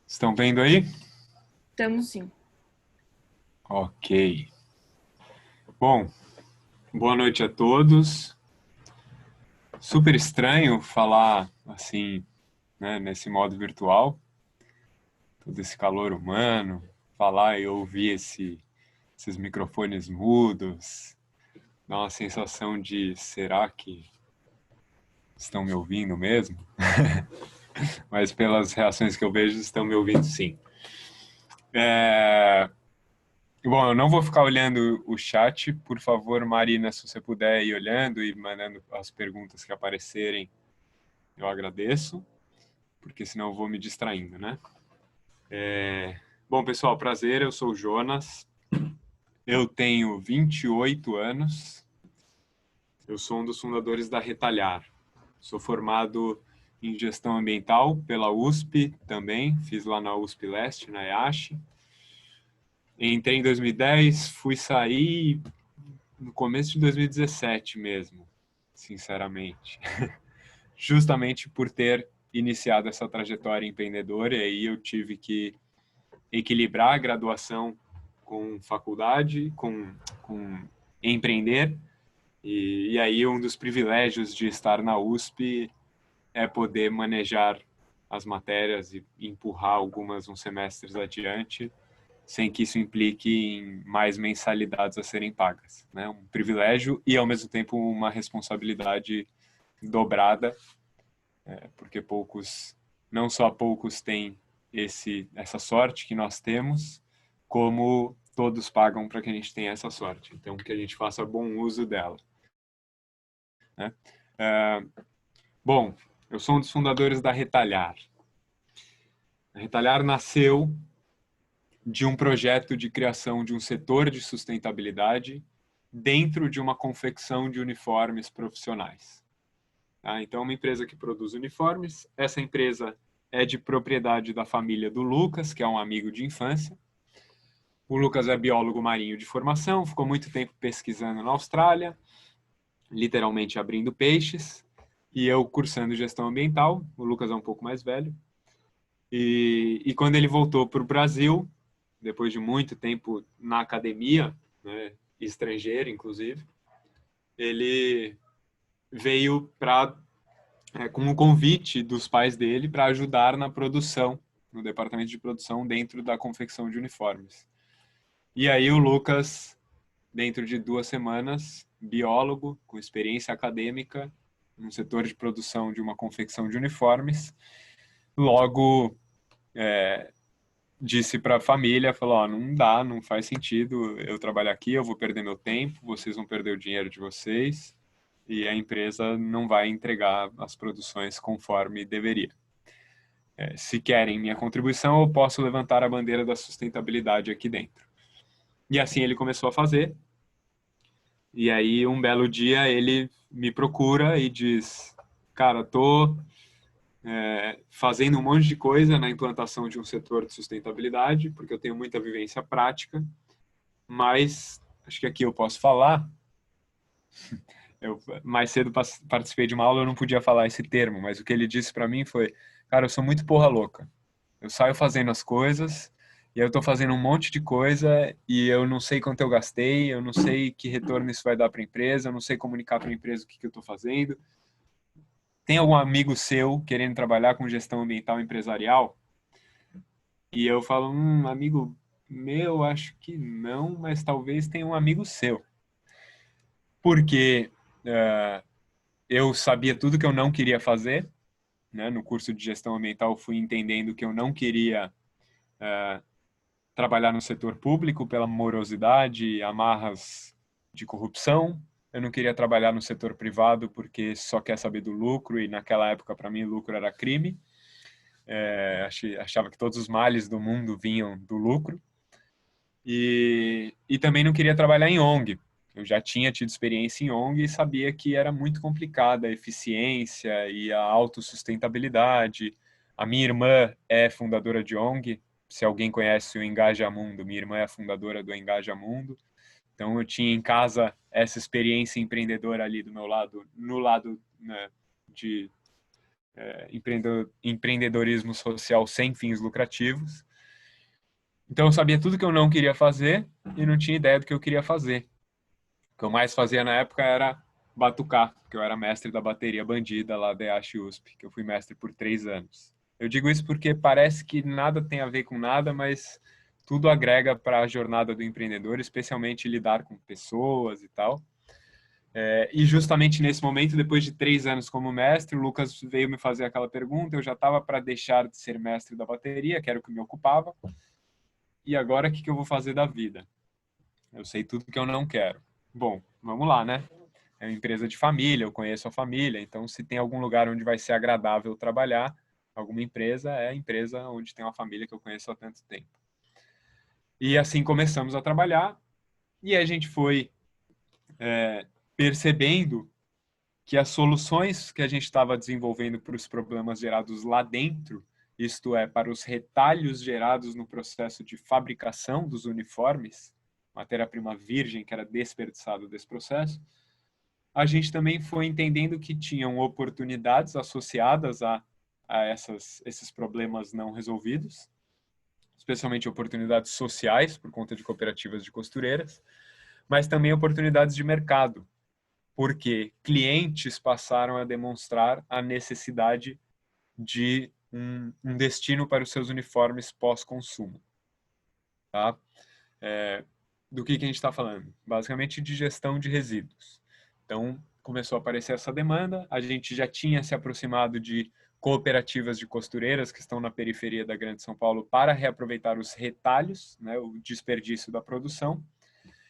Estão vendo aí? Estamos sim. Ok. Bom, boa noite a todos. Super estranho falar assim, né, nesse modo virtual, todo esse calor humano, falar e ouvir esses microfones mudos, dá uma sensação de será que estão me ouvindo mesmo? Mas pelas reações que eu vejo, estão me ouvindo sim. É, Bom, eu não vou ficar olhando o chat. Por favor, Marina, se você puder ir olhando e mandando as perguntas que aparecerem, eu agradeço, porque senão eu vou me distraindo, né? Bom, pessoal, prazer, eu sou o Jonas, eu tenho 28 anos, eu sou um dos fundadores da Retalhar. Sou formado em gestão ambiental pela USP também, fiz lá na USP Leste, na EASH. Entrei em 2010, fui sair no começo de 2017 mesmo, sinceramente. Justamente por ter iniciado essa trajetória empreendedora, e aí eu tive que equilibrar a graduação com faculdade, com empreender. E aí um dos privilégios de estar na USP é poder manejar as matérias e empurrar algumas uns semestres adiante, sem que isso implique em mais mensalidades a serem pagas, né? Um privilégio e ao mesmo tempo uma responsabilidade dobrada, porque poucos, não só poucos têm essa sorte que nós temos, como todos pagam para que a gente tenha essa sorte. Então, que a gente faça bom uso dela, né? Bom, eu sou um dos fundadores da Retalhar. A Retalhar nasceu de um projeto de criação de um setor de sustentabilidade dentro de uma confecção de uniformes profissionais. Tá? Então, é uma empresa que produz uniformes. Essa empresa é de propriedade da família do Lucas, que é um amigo de infância. O Lucas é biólogo marinho de formação, ficou muito tempo pesquisando na Austrália, literalmente abrindo peixes, e eu cursando gestão ambiental. O Lucas é um pouco mais velho. E quando ele voltou para o Brasil, depois de muito tempo na academia, né, estrangeiro inclusive, ele veio com um convite dos pais dele para ajudar na produção, no departamento de produção dentro da confecção de uniformes. E aí o Lucas, dentro de 2 semanas, biólogo com experiência acadêmica no setor de produção de uma confecção de uniformes, logo disse para a família, falou, ó, não dá, não faz sentido eu trabalhar aqui, eu vou perder meu tempo, vocês vão perder o dinheiro de vocês e a empresa não vai entregar as produções conforme deveria. Se querem minha contribuição, eu posso levantar a bandeira da sustentabilidade aqui dentro. E assim ele começou a fazer. E aí, um belo dia, ele me procura e diz: cara, tô fazendo um monte de coisa na implantação de um setor de sustentabilidade, porque eu tenho muita vivência prática, mas acho que aqui eu posso falar. Eu mais cedo participei de uma aula, eu não podia falar esse termo, mas o que ele disse para mim foi: cara, eu sou muito porra louca. Eu saio fazendo as coisas e eu tô fazendo um monte de coisa e eu não sei quanto eu gastei, eu não sei que retorno isso vai dar para a empresa, eu não sei comunicar para a empresa o que eu tô fazendo. Tem algum amigo seu querendo trabalhar com gestão ambiental empresarial? E eu falo, amigo meu, acho que não, mas talvez tenha um amigo seu. Porque eu sabia tudo que eu não queria fazer, né? No curso de gestão ambiental fui entendendo que eu não queria trabalhar no setor público pela morosidade, amarras de corrupção. Eu não queria trabalhar no setor privado porque só quer saber do lucro e naquela época para mim lucro era crime. Achava que todos os males do mundo vinham do lucro. E também não queria trabalhar em ONG. Eu já tinha tido experiência em ONG e sabia que era muito complicada a eficiência e a autossustentabilidade. A minha irmã é fundadora de ONG. Se alguém conhece o Engaja Mundo, minha irmã é a fundadora do Engaja Mundo. Então eu tinha em casa essa experiência empreendedora ali do meu lado, no lado, né, de empreendedorismo social sem fins lucrativos. Então eu sabia tudo que eu não queria fazer e não tinha ideia do que eu queria fazer. O que eu mais fazia na época era batucar, porque eu era mestre da bateria bandida lá da EASH USP, que eu fui mestre por 3 anos. Eu digo isso porque parece que nada tem a ver com nada, mas tudo agrega para a jornada do empreendedor, especialmente lidar com pessoas e tal. E justamente nesse momento, depois de 3 anos como mestre, o Lucas veio me fazer aquela pergunta, eu já estava para deixar de ser mestre da bateria, que era o que me ocupava, e agora o que eu vou fazer da vida? Eu sei tudo que eu não quero. Bom, vamos lá, né? É uma empresa de família, eu conheço a família, então se tem algum lugar onde vai ser agradável trabalhar, alguma empresa, é a empresa onde tem uma família que eu conheço há tanto tempo. E assim começamos a trabalhar, e a gente foi percebendo que as soluções que a gente estava desenvolvendo para os problemas gerados lá dentro, isto é, para os retalhos gerados no processo de fabricação dos uniformes, matéria-prima virgem que era desperdiçada desse processo, a gente também foi entendendo que tinham oportunidades associadas a esses problemas não resolvidos, especialmente oportunidades sociais, por conta de cooperativas de costureiras, mas também oportunidades de mercado, porque clientes passaram a demonstrar a necessidade de um destino para os seus uniformes pós-consumo. Tá? Do que a gente está falando? Basicamente de gestão de resíduos. Então, começou a aparecer essa demanda, a gente já tinha se aproximado de cooperativas de costureiras que estão na periferia da Grande São Paulo para reaproveitar os retalhos, né, o desperdício da produção.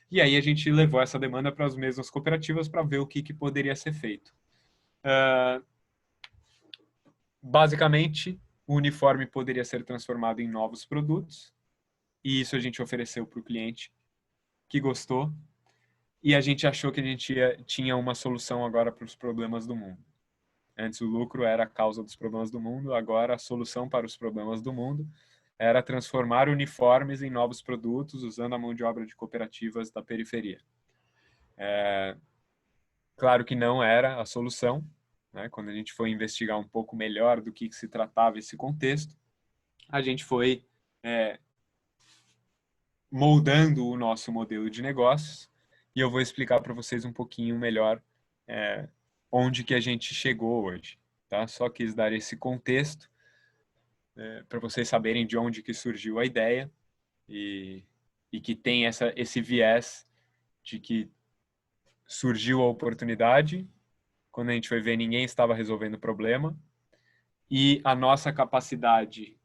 E aí a gente levou essa demanda para as mesmas cooperativas para ver o que poderia ser feito. Basicamente, o uniforme poderia ser transformado em novos produtos, e isso a gente ofereceu para o cliente, que gostou, e a gente achou que a gente tinha uma solução agora para os problemas do mundo. Antes o lucro era a causa dos problemas do mundo, agora a solução para os problemas do mundo era transformar uniformes em novos produtos usando a mão de obra de cooperativas da periferia. Claro que não era a solução, né? Quando a gente foi investigar um pouco melhor do que se tratava esse contexto, a gente foi moldando o nosso modelo de negócios e eu vou explicar para vocês um pouquinho melhor onde que a gente chegou hoje. Tá? Só quis dar esse contexto para vocês saberem de onde que surgiu a ideia e que tem esse viés de que surgiu a oportunidade, quando a gente foi ver ninguém estava resolvendo o problema, e a nossa capacidade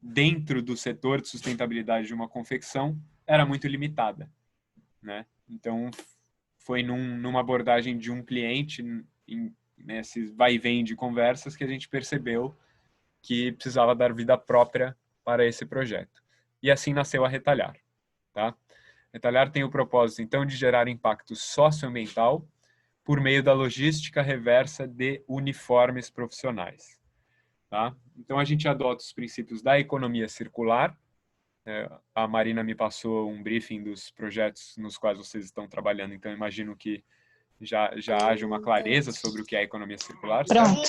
dentro do setor de sustentabilidade de uma confecção era muito limitada, né? Então, foi numa abordagem de um cliente, nesse vai e vem de conversas, que a gente percebeu que precisava dar vida própria para esse projeto. E assim nasceu a Retalhar. Tá? Retalhar tem o propósito, então, de gerar impacto socioambiental por meio da logística reversa de uniformes profissionais. Tá? Então, a gente adota os princípios da economia circular. A Marina me passou um briefing dos projetos nos quais vocês estão trabalhando, então imagino que já haja uma clareza sobre o que é a economia circular. Pronto.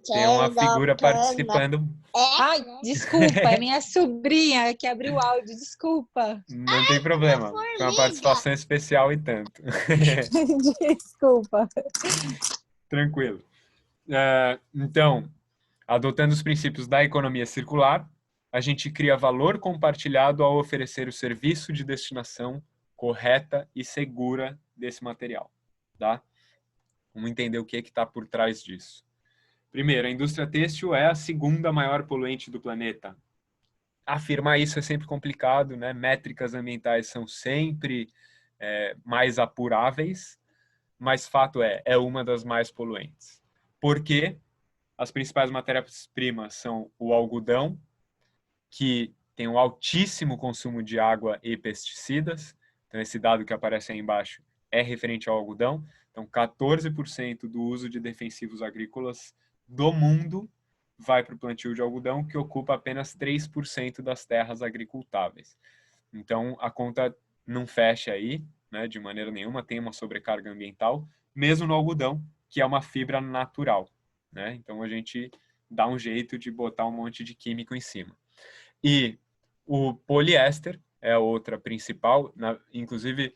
Tem uma figura participando. Ai, desculpa, é minha sobrinha que abriu o áudio, desculpa. Não tem problema, foi uma participação especial e tanto. Desculpa. Tranquilo. Então, adotando os princípios da economia circular, a gente cria valor compartilhado ao oferecer o serviço de destinação correta e segura desse material. Tá? Vamos entender o que está por trás disso. Primeiro, a indústria têxtil é a segunda maior poluente do planeta. Afirmar isso é sempre complicado, né? Métricas ambientais são sempre mais apuráveis, mas fato é uma das mais poluentes. Por quê? As principais matérias-primas são o algodão, que tem um altíssimo consumo de água e pesticidas. Então, esse dado que aparece aí embaixo é referente ao algodão. Então, 14% do uso de defensivos agrícolas do mundo vai para o plantio de algodão, que ocupa apenas 3% das terras agricultáveis. Então, a conta não fecha aí, né, de maneira nenhuma, tem uma sobrecarga ambiental, mesmo no algodão, que é uma fibra natural, né? Então a gente dá um jeito de botar um monte de químico em cima. E o poliéster é a outra principal, inclusive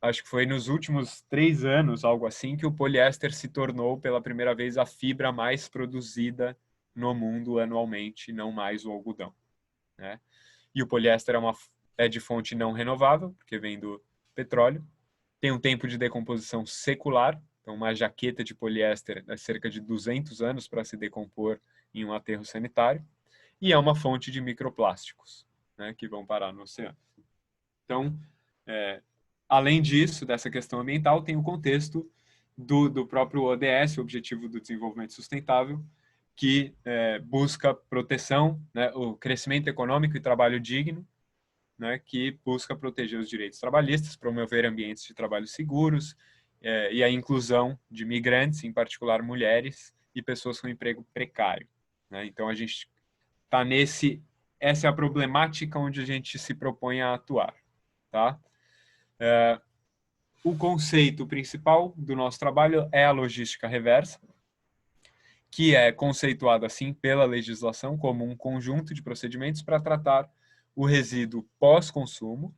acho que foi nos últimos 3 anos, algo assim, que o poliéster se tornou pela primeira vez a fibra mais produzida no mundo anualmente, não mais o algodão, né? E o poliéster é de fonte não renovável, porque vem do petróleo. Tem um tempo de decomposição secular, então uma jaqueta de poliéster é cerca de 200 anos para se decompor em um aterro sanitário. E é uma fonte de microplásticos, né, que vão parar no oceano. Então, além disso, dessa questão ambiental, tem o contexto do próprio ODS, o Objetivo do Desenvolvimento Sustentável, que busca proteção, né, o crescimento econômico e trabalho digno, né, que busca proteger os direitos trabalhistas, promover ambientes de trabalho seguros e a inclusão de migrantes, em particular mulheres e pessoas com emprego precário, né? Então, a gente está essa é a problemática onde a gente se propõe a atuar, tá? O conceito principal do nosso trabalho é a logística reversa, que é conceituado assim pela legislação como um conjunto de procedimentos para tratar o resíduo pós-consumo,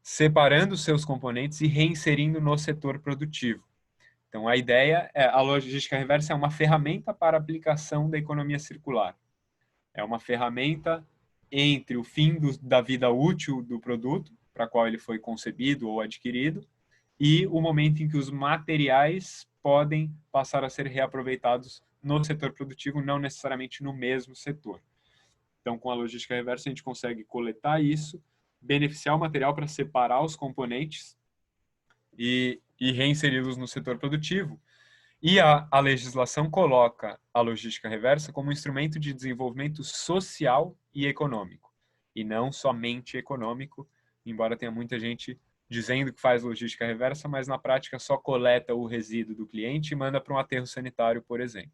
separando seus componentes e reinserindo no setor produtivo. Então, a ideia a logística reversa é uma ferramenta para a aplicação da economia circular. É uma ferramenta entre o fim da vida útil do produto, para qual ele foi concebido ou adquirido, e o momento em que os materiais podem passar a ser reaproveitados no setor produtivo, não necessariamente no mesmo setor. Então, com a logística reversa, a gente consegue coletar isso, beneficiar o material para separar os componentes e reinseri-los no setor produtivo. E a legislação coloca a logística reversa como um instrumento de desenvolvimento social e econômico, e não somente econômico, embora tenha muita gente dizendo que faz logística reversa, mas na prática só coleta o resíduo do cliente e manda para um aterro sanitário, por exemplo.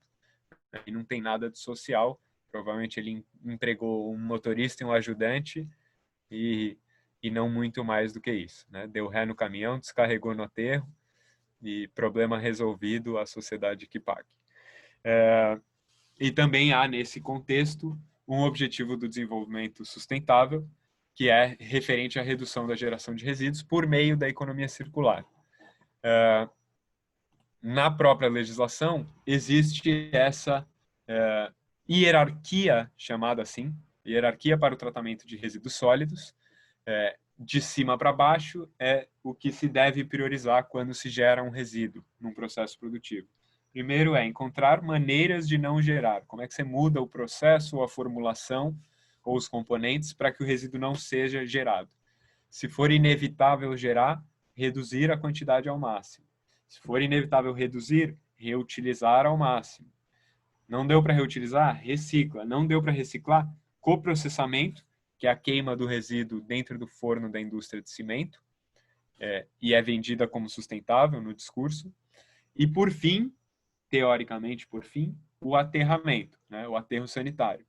E não tem nada de social, provavelmente ele empregou um motorista e um ajudante e não muito mais do que isso, né? Deu ré no caminhão, descarregou no aterro, e problema resolvido, a sociedade que pague. E também há, nesse contexto, um objetivo do desenvolvimento sustentável, que é referente à redução da geração de resíduos por meio da economia circular. Na própria legislação, existe essa hierarquia, chamada assim, hierarquia para o tratamento de resíduos sólidos, de cima para baixo é o que se deve priorizar quando se gera um resíduo num processo produtivo. Primeiro é encontrar maneiras de não gerar. Como é que você muda o processo ou a formulação ou os componentes para que o resíduo não seja gerado? Se for inevitável gerar, reduzir a quantidade ao máximo. Se for inevitável reduzir, reutilizar ao máximo. Não deu para reutilizar? Recicla. Não deu para reciclar? Coprocessamento, que é a queima do resíduo dentro do forno da indústria de cimento, e é vendida como sustentável no discurso. E, por fim, teoricamente, por fim, o aterramento, né? O aterro sanitário.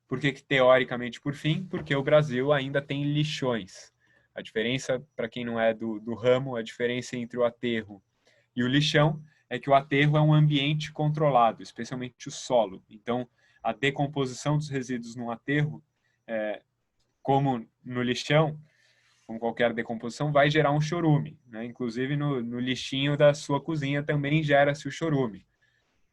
Por que teoricamente, por fim? Porque o Brasil ainda tem lixões. A diferença, para quem não é do ramo, a diferença entre o aterro e o lixão é que o aterro é um ambiente controlado, especialmente o solo. Então, a decomposição dos resíduos no aterro, como no lixão, como qualquer decomposição, vai gerar um chorume, né? Inclusive no lixinho da sua cozinha também gera-se o chorume.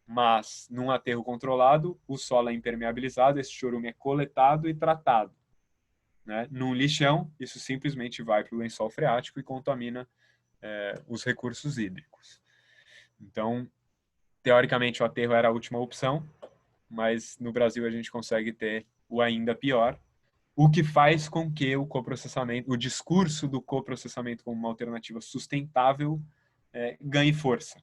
Mas num aterro controlado, o solo é impermeabilizado, esse chorume é coletado e tratado, né? Num lixão, isso simplesmente vai para o lençol freático e contamina os recursos hídricos. Então, teoricamente, o aterro era a última opção, mas no Brasil a gente consegue ter o ainda pior, o que faz com que o discurso do coprocessamento como uma alternativa sustentável ganhe força,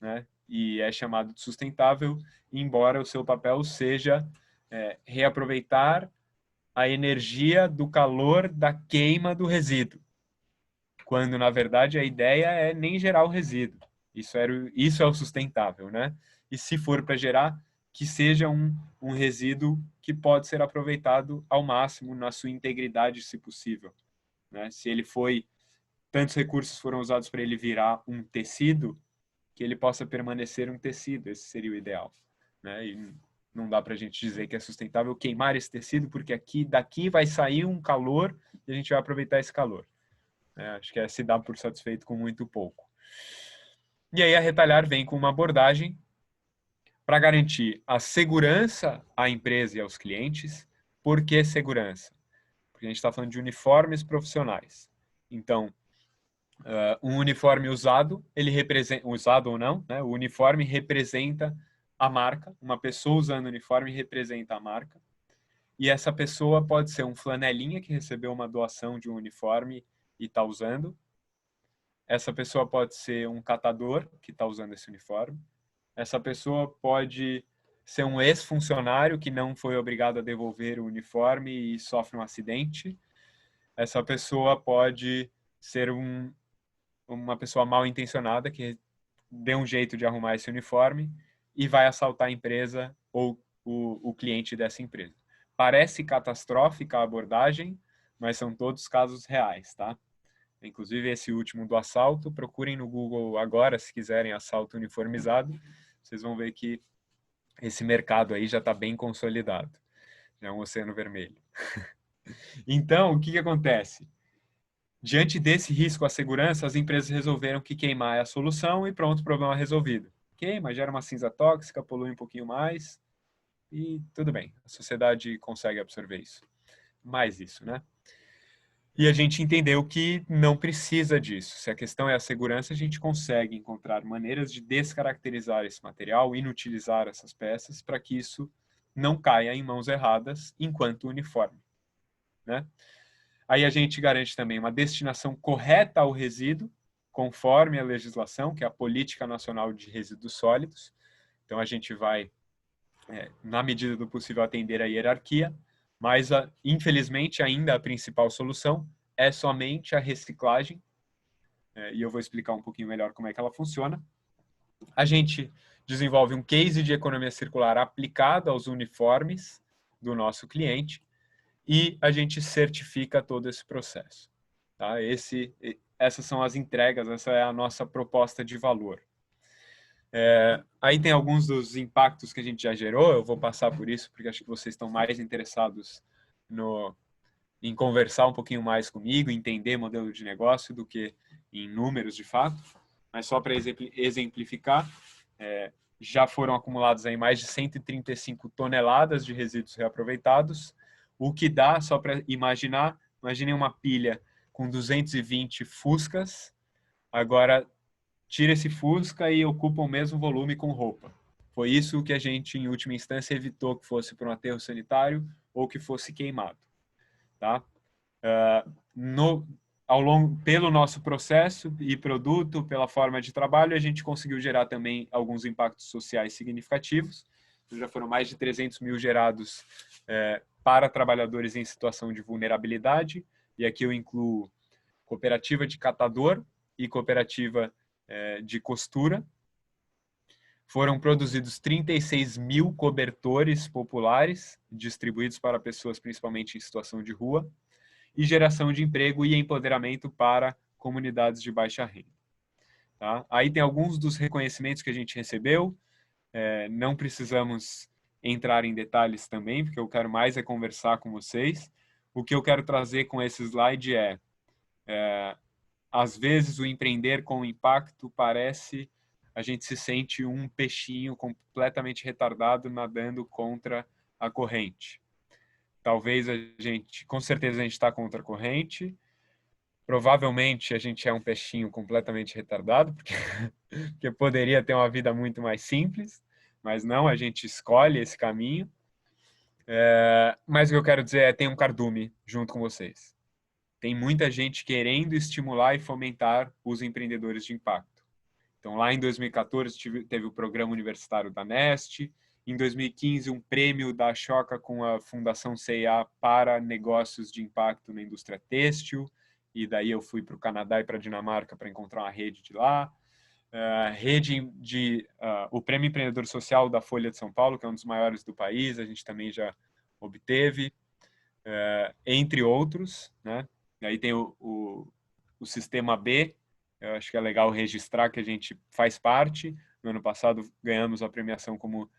né? E é chamado de sustentável, embora o seu papel seja reaproveitar a energia do calor da queima do resíduo, quando na verdade a ideia é nem gerar o resíduo. Isso é o sustentável, né? E se for para gerar, que seja um resíduo que pode ser aproveitado ao máximo na sua integridade, se possível, né? Se tantos recursos foram usados para ele virar um tecido, que ele possa permanecer um tecido. Esse seria o ideal, né? E não dá para a gente dizer que é sustentável queimar esse tecido, porque daqui vai sair um calor e a gente vai aproveitar esse calor. Acho que é se dar por satisfeito com muito pouco. E aí a Retalhar vem com uma abordagem para garantir a segurança à empresa e aos clientes. Por que segurança? Porque a gente está falando de uniformes profissionais. Então, um uniforme usado, ele representa, usado ou não, né? O uniforme representa a marca. Uma pessoa usando o uniforme representa a marca. E essa pessoa pode ser um flanelinha que recebeu uma doação de um uniforme e está usando. Essa pessoa pode ser um catador que está usando esse uniforme. Essa pessoa pode ser um ex-funcionário que não foi obrigado a devolver o uniforme e sofre um acidente. Essa pessoa pode ser uma pessoa mal intencionada que deu um jeito de arrumar esse uniforme e vai assaltar a empresa ou o cliente dessa empresa. Parece catastrófica a abordagem, mas são todos casos reais, tá? Inclusive esse último do assalto, procurem no Google agora se quiserem assalto uniformizado, vocês vão ver que esse mercado aí já está bem consolidado. Já é um oceano vermelho. Então, o que acontece? Diante desse risco à segurança, as empresas resolveram que queimar é a solução e pronto, problema resolvido. Queima, gera uma cinza tóxica, polui um pouquinho mais e tudo bem. A sociedade consegue absorver isso. Mais isso, né? E a gente entendeu que não precisa disso. Se a questão é a segurança, a gente consegue encontrar maneiras de descaracterizar esse material, inutilizar essas peças, para que isso não caia em mãos erradas enquanto uniforme, né? Aí a gente garante também uma destinação correta ao resíduo, conforme a legislação, que é a Política Nacional de Resíduos Sólidos. Então a gente vai, na medida do possível, atender a hierarquia, mas infelizmente ainda a principal solução é somente a reciclagem, e eu vou explicar um pouquinho melhor como é que ela funciona. A gente desenvolve um case de economia circular aplicado aos uniformes do nosso cliente e a gente certifica todo esse processo. Tá? Essas são as entregas, essa é a nossa proposta de valor. Aí tem alguns dos impactos que a gente já gerou, eu vou passar por isso, porque acho que vocês estão mais interessados em conversar um pouquinho mais comigo, entender modelo de negócio do que em números de fato. Mas só para exemplificar, já foram acumulados aí mais de 135 toneladas de resíduos reaproveitados, o que dá, só para imaginem uma pilha com 220 Fuscas, agora tira esse Fusca e ocupa o mesmo volume com roupa. Foi isso que a gente, em última instância, evitou que fosse para um aterro sanitário ou que fosse queimado. Tá? Pelo nosso processo e produto, pela forma de trabalho, a gente conseguiu gerar também alguns impactos sociais significativos. Já foram mais de 300 mil gerados para trabalhadores em situação de vulnerabilidade, e aqui eu incluo cooperativa de catador e cooperativa de costura. Foram produzidos 36 mil cobertores populares, distribuídos para pessoas principalmente em situação de rua, e geração de emprego e empoderamento para comunidades de baixa renda. Tá? Aí tem alguns dos reconhecimentos que a gente recebeu, não precisamos entrar em detalhes também, porque eu quero mais conversar com vocês. O que eu quero trazer com esse slide às vezes o empreender com impacto parece, a gente se sente um peixinho completamente retardado nadando contra a corrente. Talvez com certeza a gente está contra a corrente, provavelmente a gente é um peixinho completamente retardado, porque poderia ter uma vida muito mais simples, mas não, a gente escolhe esse caminho. Mas o que eu quero dizer tem um cardume junto com vocês. Tem muita gente querendo estimular e fomentar os empreendedores de impacto. Então, lá em 2014, teve o programa universitário da Neste. Em 2015, um prêmio da Choca com a Fundação CIA para negócios de impacto na indústria têxtil. E daí eu fui para o Canadá e para a Dinamarca para encontrar uma rede de lá. O Prêmio Empreendedor Social da Folha de São Paulo, que é um dos maiores do país, a gente também já obteve, entre outros, né? E aí tem o Sistema B, Eu acho que é legal registrar que a gente faz parte. No ano passado ganhamos a premiação como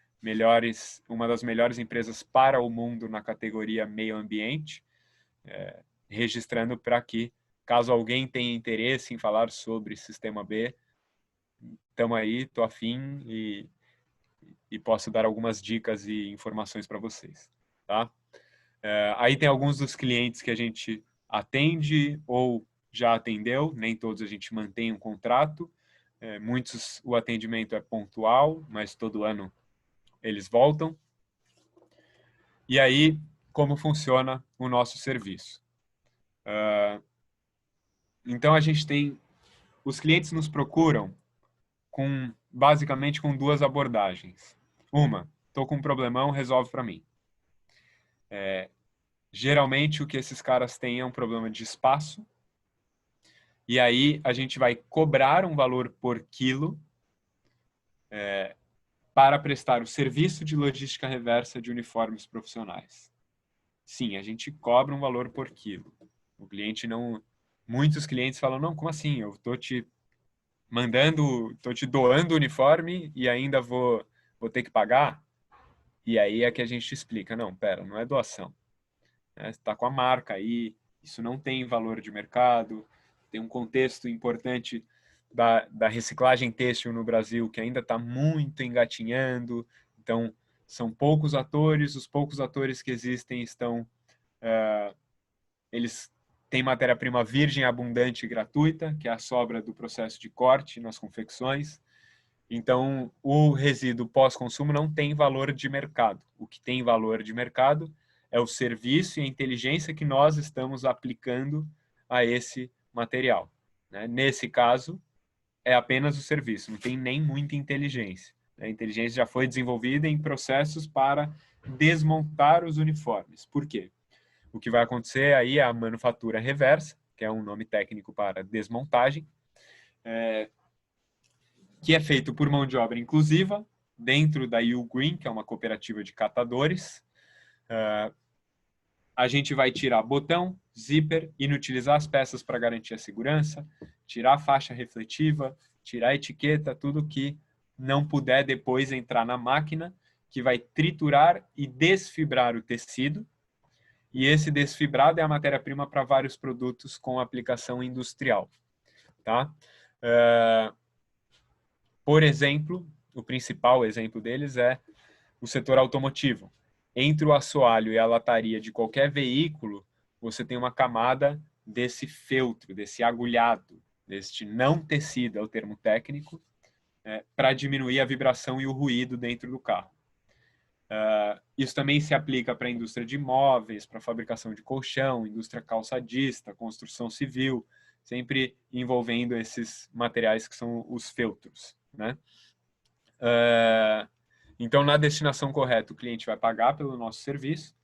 uma das melhores empresas para o mundo na categoria meio ambiente, registrando para que, caso alguém tenha interesse em falar sobre Sistema B, estamos aí, estou afim e posso dar algumas dicas e informações para vocês. Tá? Aí tem alguns dos clientes que a gente atende ou já atendeu, nem todos a gente mantém um contrato, muitos o atendimento é pontual, mas todo ano eles voltam. E aí, como funciona o nosso serviço? Então, a gente tem... Os clientes nos procuram basicamente com duas abordagens. Uma, estou com um problemão, resolve para mim. Geralmente, o que esses caras têm é um problema de espaço. E aí, a gente vai cobrar um valor por quilo para prestar o serviço de logística reversa de uniformes profissionais. Sim, a gente cobra um valor por quilo. O cliente não... Muitos clientes falam, não, como assim? Eu estou te doando o uniforme e ainda vou ter que pagar? E aí é que a gente explica, não, pera, não é doação. Você está com a marca aí, isso não tem valor de mercado, tem um contexto importante da reciclagem têxtil no Brasil que ainda está muito engatinhando, então são poucos atores, os poucos atores que existem eles têm matéria-prima virgem, abundante e gratuita, que é a sobra do processo de corte nas confecções. Então, o resíduo pós-consumo não tem valor de mercado. O que tem valor de mercado é o serviço e a inteligência que nós estamos aplicando a esse material. Nesse caso, é apenas o serviço, não tem nem muita inteligência. A inteligência já foi desenvolvida em processos para desmontar os uniformes. Por quê? O que vai acontecer aí é a manufatura reversa, que é um nome técnico para desmontagem, que é feito por mão de obra inclusiva, dentro da U Green, que é uma cooperativa de catadores. A gente vai tirar botão, zíper, inutilizar as peças para garantir a segurança, tirar a faixa refletiva, tirar a etiqueta, tudo que não puder depois entrar na máquina, que vai triturar e desfibrar o tecido. E esse desfibrado é a matéria-prima para vários produtos com aplicação industrial. Tá? Por exemplo, o principal exemplo deles é o setor automotivo. Entre o assoalho e a lataria de qualquer veículo, você tem uma camada desse feltro, desse agulhado, deste não tecido, é o termo técnico, para diminuir a vibração e o ruído dentro do carro. Isso também se aplica para a indústria de imóveis, para a fabricação de colchão, indústria calçadista, construção civil, sempre envolvendo esses materiais que são os feltros. Então, na destinação correta, o cliente vai pagar pelo nosso serviço,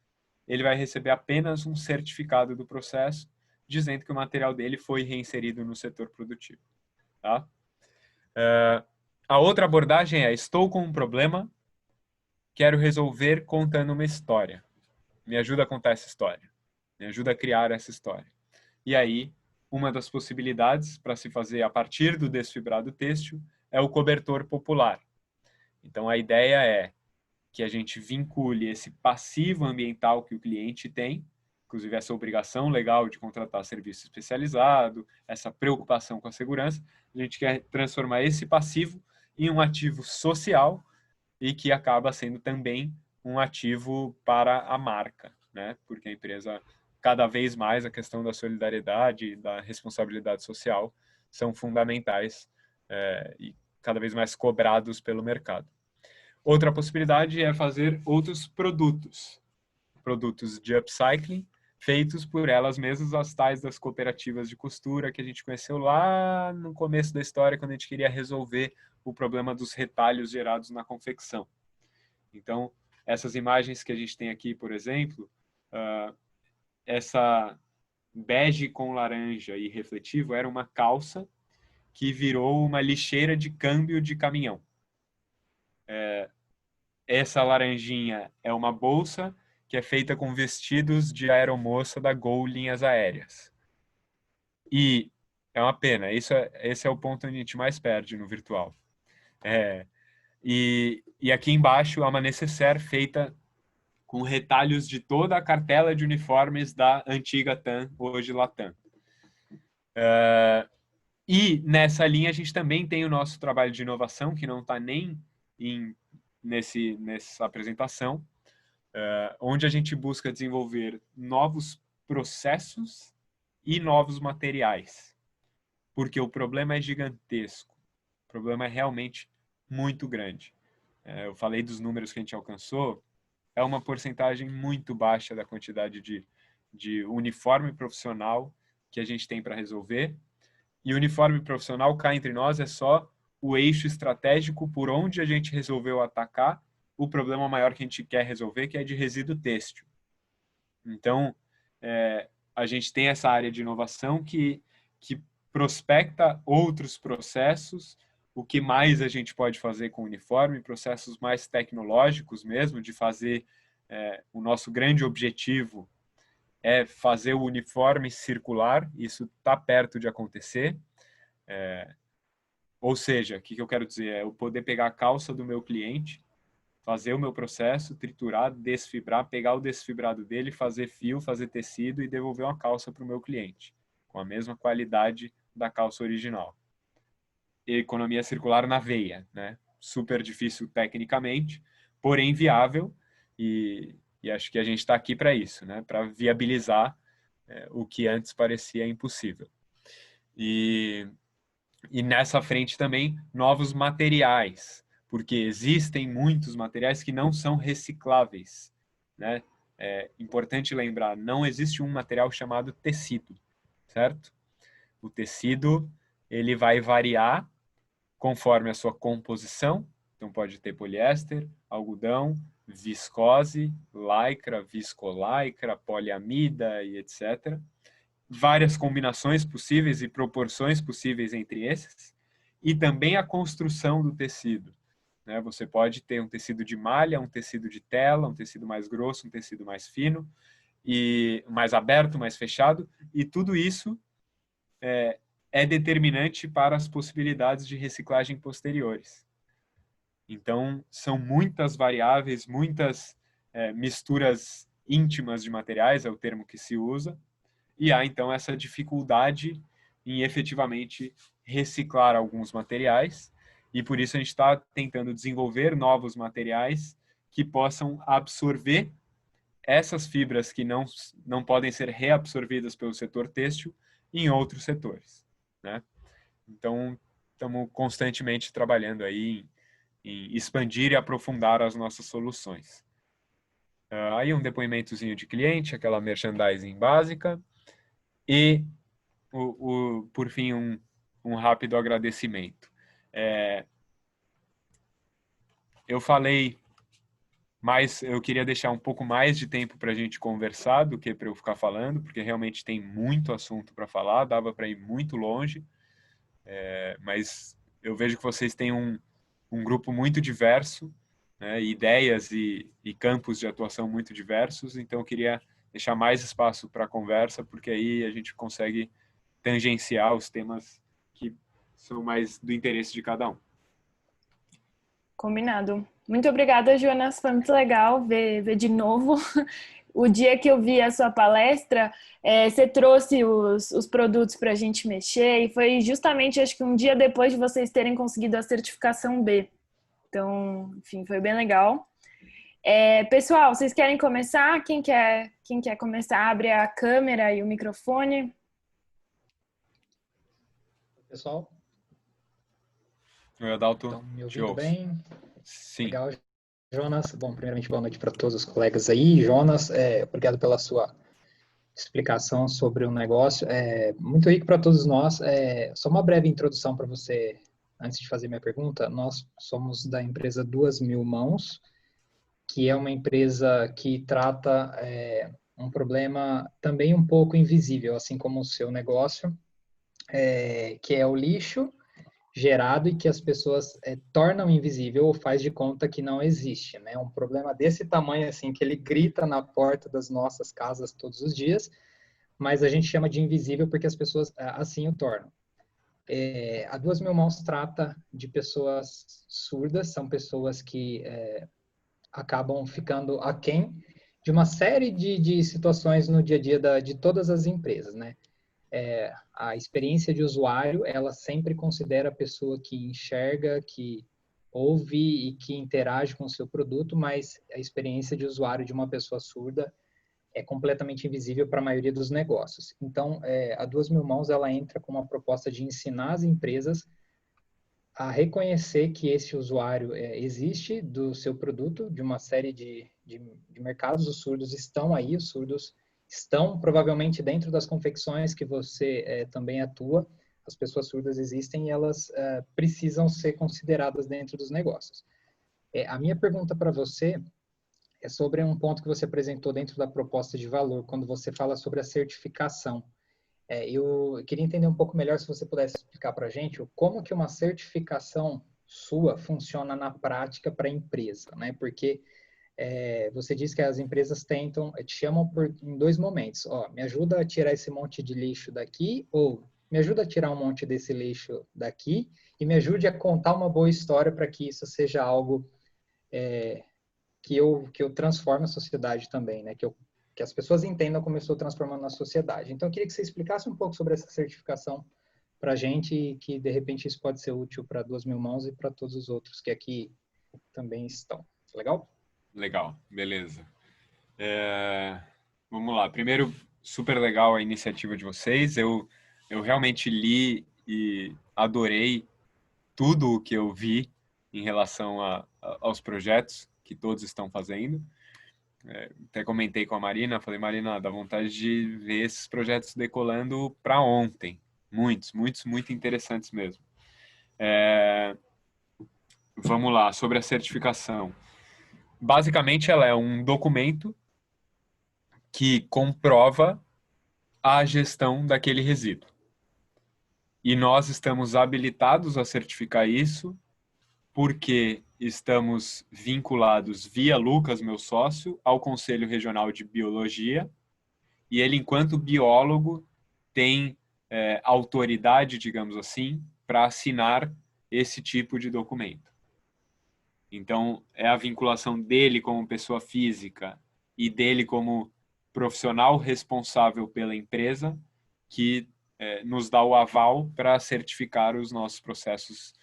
ele vai receber apenas um certificado do processo, dizendo que o material dele foi reinserido no setor produtivo. Tá? A outra abordagem é, estou com um problema, quero resolver contando uma história. Me ajuda a contar essa história. Me ajuda a criar essa história. E aí, uma das possibilidades para se fazer a partir do desfibrado têxtil é o cobertor popular. Então, a ideia é que a gente vincule esse passivo ambiental que o cliente tem, inclusive essa obrigação legal de contratar serviço especializado, essa preocupação com a segurança, a gente quer transformar esse passivo em um ativo social e que acaba sendo também um ativo para a marca, Porque a empresa, cada vez mais, a questão da solidariedade e da responsabilidade social são fundamentais e cada vez mais cobrados pelo mercado. Outra possibilidade é fazer outros produtos de upcycling, feitos por elas mesmas, as tais das cooperativas de costura que a gente conheceu lá no começo da história, quando a gente queria resolver o problema dos retalhos gerados na confecção. Então, essas imagens que a gente tem aqui, por exemplo, essa bege com laranja e refletivo era uma calça que virou uma lixeira de câmbio de caminhão. Essa laranjinha é uma bolsa que é feita com vestidos de aeromoça da Gol Linhas Aéreas. E É uma pena. Esse é o ponto onde a gente mais perde no virtual. E aqui embaixo há uma necessaire feita com retalhos de toda a cartela de uniformes da antiga TAM, hoje Latam. E nessa linha a gente também tem o nosso trabalho de inovação, que não está nem nessa apresentação, onde a gente busca desenvolver novos processos e novos materiais. Porque o problema é gigantesco. O problema é realmente muito grande. Eu falei dos números que a gente alcançou, é uma porcentagem muito baixa da quantidade de uniforme profissional que a gente tem para resolver. E o uniforme profissional, cá entre nós, é só o eixo estratégico por onde a gente resolveu atacar o problema maior que a gente quer resolver, que é de resíduo têxtil. Então, a gente tem essa área de inovação que prospecta outros processos, o que mais a gente pode fazer com o uniforme, processos mais tecnológicos mesmo, de fazer o nosso grande objetivo é fazer o uniforme circular, isso está perto de acontecer. Ou seja, o que eu quero dizer é eu poder pegar a calça do meu cliente, fazer o meu processo, triturar, desfibrar, pegar o desfibrado dele, fazer fio, fazer tecido e devolver uma calça para o meu cliente, com a mesma qualidade da calça original. Economia circular na veia, né? Super difícil tecnicamente, porém viável, e acho que a gente está aqui para isso, né? Para viabilizar o que antes parecia impossível. E nessa frente também novos materiais, porque existem muitos materiais que não são recicláveis, né? É importante lembrar, não existe um material chamado tecido, certo? O tecido, ele vai variar conforme a sua composição, então pode ter poliéster, algodão, viscose, lycra, viscolaicra, poliamida e etc. Várias combinações possíveis e proporções possíveis entre esses, e também a construção do tecido. Né? Você pode ter um tecido de malha, um tecido de tela, um tecido mais grosso, um tecido mais fino, e mais aberto, mais fechado, e tudo isso é determinante para as possibilidades de reciclagem posteriores. Então, são muitas variáveis, muitas misturas íntimas de materiais, é o termo que se usa, e há, então, essa dificuldade em efetivamente reciclar alguns materiais, e por isso a gente está tentando desenvolver novos materiais que possam absorver essas fibras que não podem ser reabsorvidas pelo setor têxtil em outros setores, né? Então, estamos constantemente trabalhando aí em expandir e aprofundar as nossas soluções. Aí um depoimentozinho de cliente, aquela merchandising básica, e, por fim, um rápido agradecimento. Eu falei, mas eu queria deixar um pouco mais de tempo para a gente conversar do que para eu ficar falando, porque realmente tem muito assunto para falar, dava para ir muito longe, mas eu vejo que vocês têm um grupo muito diverso, né, ideias e campos de atuação muito diversos, então eu queria deixar mais espaço para a conversa, porque aí a gente consegue tangenciar os temas que são mais do interesse de cada um. Combinado. Muito obrigada, Jonas. Foi muito legal ver de novo. O dia que eu vi a sua palestra, você trouxe os produtos para a gente mexer e foi justamente, acho que um dia depois de vocês terem conseguido a certificação B. Então, enfim, foi bem legal. Pessoal, vocês querem começar? Quem quer começar? Abre a câmera e o microfone. Pessoal, Oi, Adalto. estão me ouvindo bem? Sim. Legal, Jonas. Bom, primeiramente, boa noite para todos os colegas aí. Jonas, obrigado pela sua explicação sobre o negócio. Muito rico para todos nós. Só uma breve introdução para você, antes de fazer minha pergunta. Nós somos da empresa 2000 Mãos, que é uma empresa que trata um problema também um pouco invisível, assim como o seu negócio, que é o lixo gerado e que as pessoas tornam invisível ou faz de conta que não existe, né? Um problema desse tamanho, assim, que ele grita na porta das nossas casas todos os dias, mas a gente chama de invisível porque as pessoas assim o tornam. A Duas Mil Mãos trata de pessoas surdas, são pessoas que acabam ficando aquém de uma série de situações no dia a dia de todas as empresas, né? A experiência de usuário, ela sempre considera a pessoa que enxerga, que ouve e que interage com o seu produto, mas a experiência de usuário de uma pessoa surda é completamente invisível para a maioria dos negócios. Então, a Duas Mil Mãos, ela entra com uma proposta de ensinar as empresas a reconhecer que esse usuário existe do seu produto, de uma série de mercados. Os surdos estão aí, os surdos estão provavelmente dentro das confecções que você também atua. As pessoas surdas existem e elas precisam ser consideradas dentro dos negócios. A minha pergunta para você é sobre um ponto que você apresentou dentro da proposta de valor, quando você fala sobre a certificação. Eu queria entender um pouco melhor, se você pudesse explicar para a gente como que uma certificação sua funciona na prática para a empresa, né? Porque você diz que as empresas tentam, te chamam em dois momentos. Me ajuda a tirar esse monte de lixo daqui, ou me ajuda a tirar um monte desse lixo daqui, e me ajude a contar uma boa história para que isso seja algo que eu transforme a sociedade também, né? Que as pessoas entendam como eu estou transformando a sociedade. Então, eu queria que você explicasse um pouco sobre essa certificação para a gente e que, de repente, isso pode ser útil para Duas Mil Mãos e para todos os outros que aqui também estão. Legal? Legal, beleza. Vamos lá. Primeiro, super legal a iniciativa de vocês. Eu realmente li e adorei tudo o que eu vi em relação aos projetos que todos estão fazendo. Até comentei com a Marina, falei, Marina, dá vontade de ver esses projetos decolando para ontem. Muitos, muitos, muito interessantes mesmo. Vamos lá, sobre a certificação. Basicamente, ela é um documento que comprova a gestão daquele resíduo. E nós estamos habilitados a certificar isso porque estamos vinculados via Lucas, meu sócio, ao Conselho Regional de Biologia, e ele, enquanto biólogo, tem autoridade, digamos assim, para assinar esse tipo de documento. Então, é a vinculação dele como pessoa física e dele como profissional responsável pela empresa que nos dá o aval para certificar os nossos processos,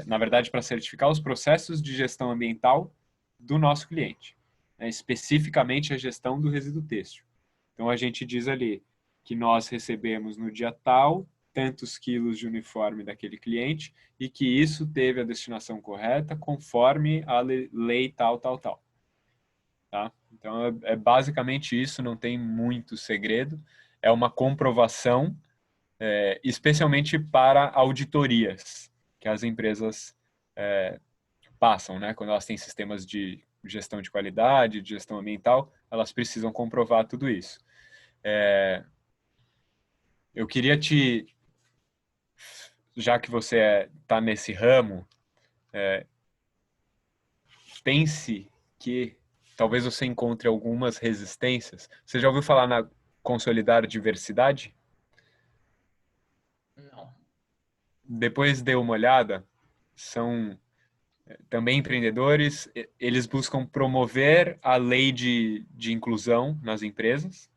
na verdade, para certificar os processos de gestão ambiental do nosso cliente, especificamente a gestão do resíduo têxtil. Então, a gente diz ali que nós recebemos no dia tal tantos quilos de uniforme daquele cliente e que isso teve a destinação correta conforme a lei tal, tal, tal. Tá? Então, é basicamente isso, não tem muito segredo. É uma comprovação, especialmente para auditorias que as empresas passam, né? Quando elas têm sistemas de gestão de qualidade, de gestão ambiental, elas precisam comprovar tudo isso. Eu queria já que você está nesse ramo, pense que talvez você encontre algumas resistências. Você já ouviu falar na consolidar diversidade? Não. Depois dê uma olhada. São também empreendedores. Eles buscam promover a lei de inclusão nas empresas.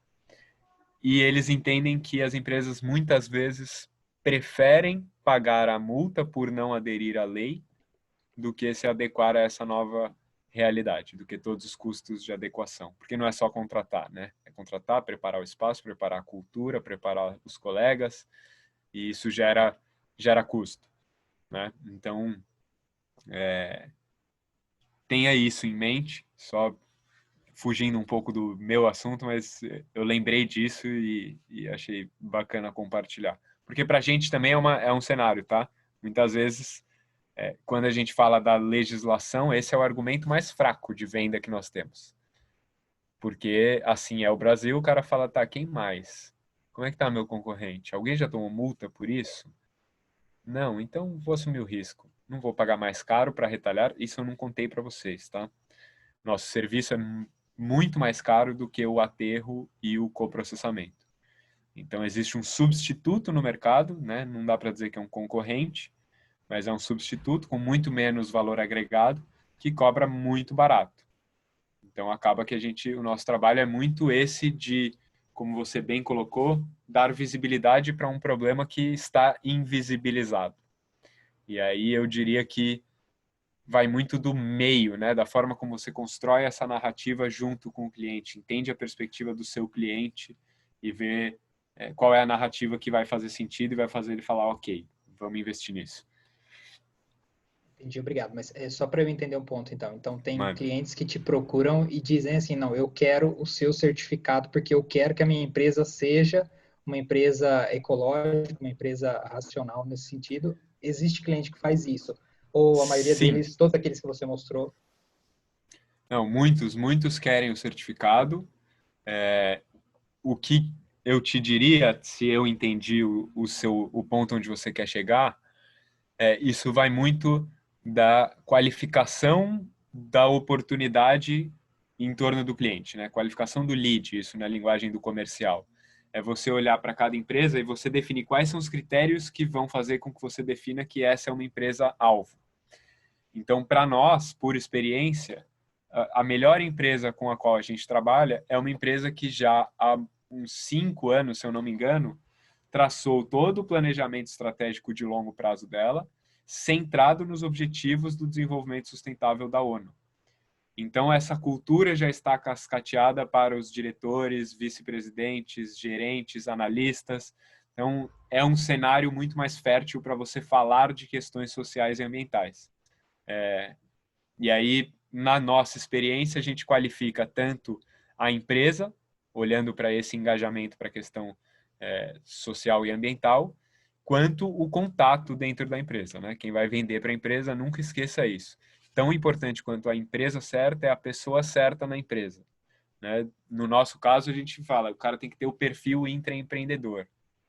E eles entendem que as empresas muitas vezes preferem pagar a multa por não aderir à lei do que se adequar a essa nova realidade, do que todos os custos de adequação. Porque não é só contratar, né? É contratar, preparar o espaço, preparar a cultura, preparar os colegas, e isso gera custo, né? Então, tenha isso em mente, só fugindo um pouco do meu assunto, mas eu lembrei disso e achei bacana compartilhar. Porque para a gente também é um cenário, tá? Muitas vezes, quando a gente fala da legislação, esse é o argumento mais fraco de venda que nós temos. Porque, assim, é o Brasil, o cara fala, tá, quem mais? Como é que tá meu concorrente? Alguém já tomou multa por isso? Não, então vou assumir o risco. Não vou pagar mais caro para retalhar, isso eu não contei para vocês, tá? Nosso serviço é muito mais caro do que o aterro e o coprocessamento. Então, existe um substituto no mercado, né? Não dá para dizer que é um concorrente, mas é um substituto com muito menos valor agregado, que cobra muito barato. Então, acaba que o nosso trabalho é muito esse de, como você bem colocou, dar visibilidade para um problema que está invisibilizado. E aí eu diria que vai muito do meio, né? Da forma como você constrói essa narrativa junto com o cliente, entende a perspectiva do seu cliente e vê qual é a narrativa que vai fazer sentido e vai fazer ele falar, ok, vamos investir nisso. Entendi, obrigado. Mas é só para eu entender um ponto, então. Então, tem Mano, clientes que te procuram e dizem assim, não, eu quero o seu certificado porque eu quero que a minha empresa seja uma empresa ecológica, uma empresa racional nesse sentido. Existe cliente que faz isso? Ou a maioria sim. deles, todos aqueles que você mostrou? Não, muitos querem o certificado. O que eu te diria, se eu entendi o ponto onde você quer chegar, isso vai muito da qualificação da oportunidade em torno do cliente, né? Qualificação do lead, isso na linguagem do comercial. É você olhar para cada empresa e você definir quais são os critérios que vão fazer com que você defina que essa é uma empresa alvo. Então, para nós, por experiência, a melhor empresa com a qual a gente trabalha é uma empresa que já há uns 5 anos, se eu não me engano, traçou todo o planejamento estratégico de longo prazo dela, centrado nos objetivos do desenvolvimento sustentável da ONU. Então, essa cultura já está cascateada para os diretores, vice-presidentes, gerentes, analistas. Então, é um cenário muito mais fértil para você falar de questões sociais e ambientais. E aí, na nossa experiência, a gente qualifica tanto a empresa, olhando para esse engajamento para a questão social e ambiental, quanto o contato dentro da empresa, né? Quem vai vender para a empresa, nunca esqueça isso. Tão importante quanto a empresa certa é a pessoa certa na empresa, né? No nosso caso, a gente fala, o cara tem que ter o perfil intraempreendedor.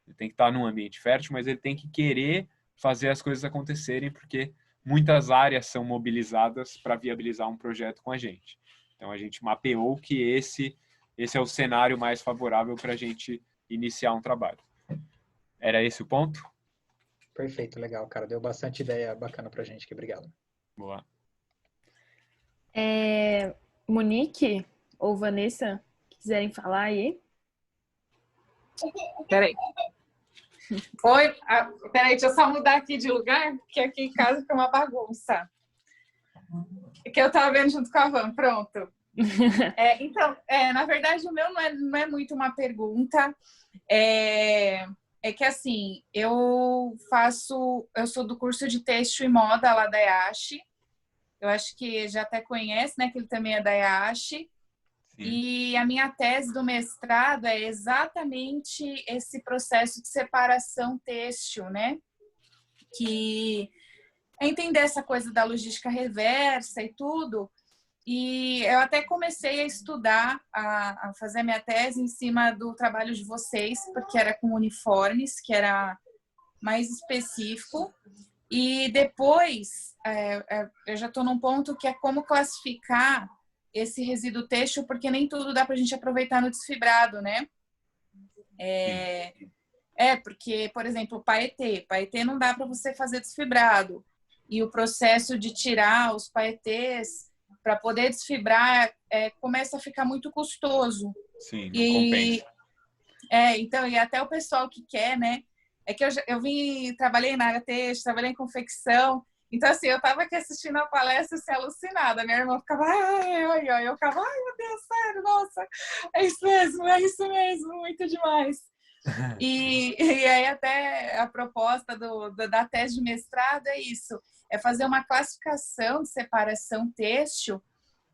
Ele tem que estar num ambiente fértil, mas ele tem que querer fazer as coisas acontecerem, porque muitas áreas são mobilizadas para viabilizar um projeto com a gente. Então, a gente mapeou que esse é o cenário mais favorável para a gente iniciar um trabalho. Era esse o ponto? Perfeito, legal, cara. Deu bastante ideia bacana pra gente aqui. Obrigado. Boa. Monique ou Vanessa, quiserem falar aí? Peraí. Oi, peraí, deixa eu só mudar aqui de lugar, porque aqui em casa fica uma bagunça. Que eu tava vendo junto com a Van, pronto. Então, na verdade, o meu não é muito uma pergunta. É que assim, eu sou do curso de têxtil e moda lá da IASH. Eu acho que já até conhece, né? Que ele também é da IASH. Sim. E a minha tese do mestrado é exatamente esse processo de separação têxtil, né? Que é entender essa coisa da logística reversa e tudo. E eu até comecei a estudar, a fazer a minha tese em cima do trabalho de vocês, porque era com uniformes, que era mais específico. E depois, eu já estou num ponto que é como classificar esse resíduo têxtil, porque nem tudo dá para a gente aproveitar no desfibrado, né? Porque, por exemplo, paetê não dá para você fazer desfibrado. E o processo de tirar os paetês para poder desfibrar começa a ficar muito custoso. Sim, não compensa. Então, e até o pessoal que quer, né? É que trabalhei na área têxtil, trabalhei em confecção. Então, assim, eu estava aqui assistindo a palestra assim, alucinada. Minha irmã ficava, eu ficava, ai, meu Deus, sério, nossa, é isso mesmo, muito demais. E aí até a proposta da tese de mestrado é isso, é fazer uma classificação de separação têxtil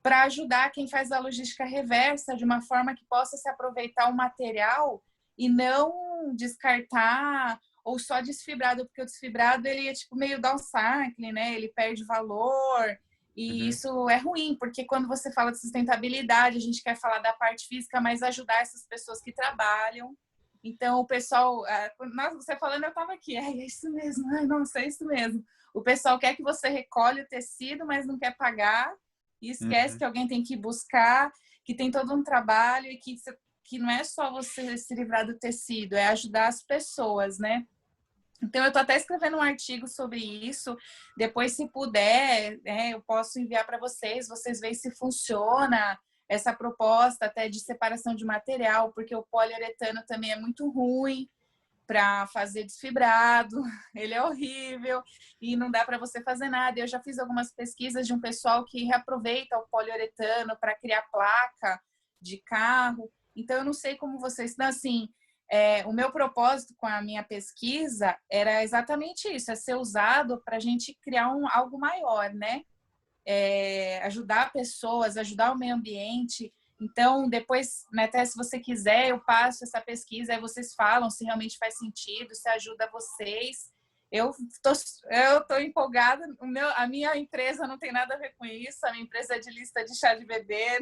para ajudar quem faz a logística reversa de uma forma que possa se aproveitar o material e não descartar ou só desfibrado, porque o desfibrado ele é tipo meio downcycling, né? Ele perde valor e isso é ruim, porque quando você fala de sustentabilidade, a gente quer falar da parte física, mas ajudar essas pessoas que trabalham. Então, o pessoal, você falando, eu estava aqui, é isso mesmo, nossa, é isso mesmo. O pessoal quer que você recolhe o tecido, mas não quer pagar, e esquece que alguém tem que ir buscar, que tem todo um trabalho e que que não é só você se livrar do tecido, é ajudar as pessoas, né? Então, eu estou até escrevendo um artigo sobre isso. Depois, se puder, eu posso enviar para vocês. Vocês veem se funciona essa proposta até de separação de material, porque o poliuretano também é muito ruim para fazer desfibrado. Ele é horrível e não dá para você fazer nada. Eu já fiz algumas pesquisas de um pessoal que reaproveita o poliuretano para criar placa de carro. Então, eu não sei como vocês... Então, assim... o meu propósito com a minha pesquisa era exatamente isso, é ser usado para a gente criar algo maior, né? Ajudar pessoas, ajudar o meio ambiente. Então, depois, né, até se você quiser, eu passo essa pesquisa, aí vocês falam se realmente faz sentido, se ajuda vocês. Eu tô empolgada, a minha empresa não tem nada a ver com isso, a minha empresa é de lista de chá de bebê,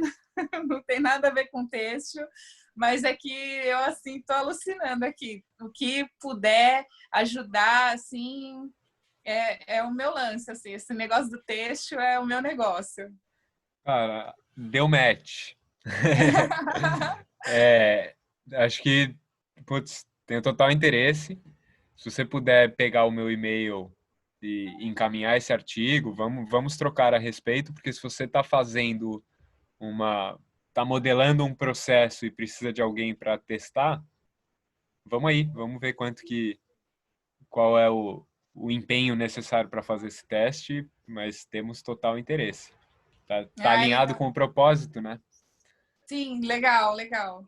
não tem nada a ver com têxtil, mas é que eu, assim, tô alucinando aqui. O que puder ajudar, assim, é o meu lance, assim, esse negócio do têxtil é o meu negócio. Cara, deu match. Acho que, putz, tenho total interesse. Se você puder pegar o meu e-mail e encaminhar esse artigo, vamos trocar a respeito, porque se você está fazendo está modelando um processo e precisa de alguém para testar, vamos aí, vamos ver qual é o empenho necessário para fazer esse teste, mas temos total interesse. Tá alinhado Legal. com o propósito, né? Sim, legal, legal.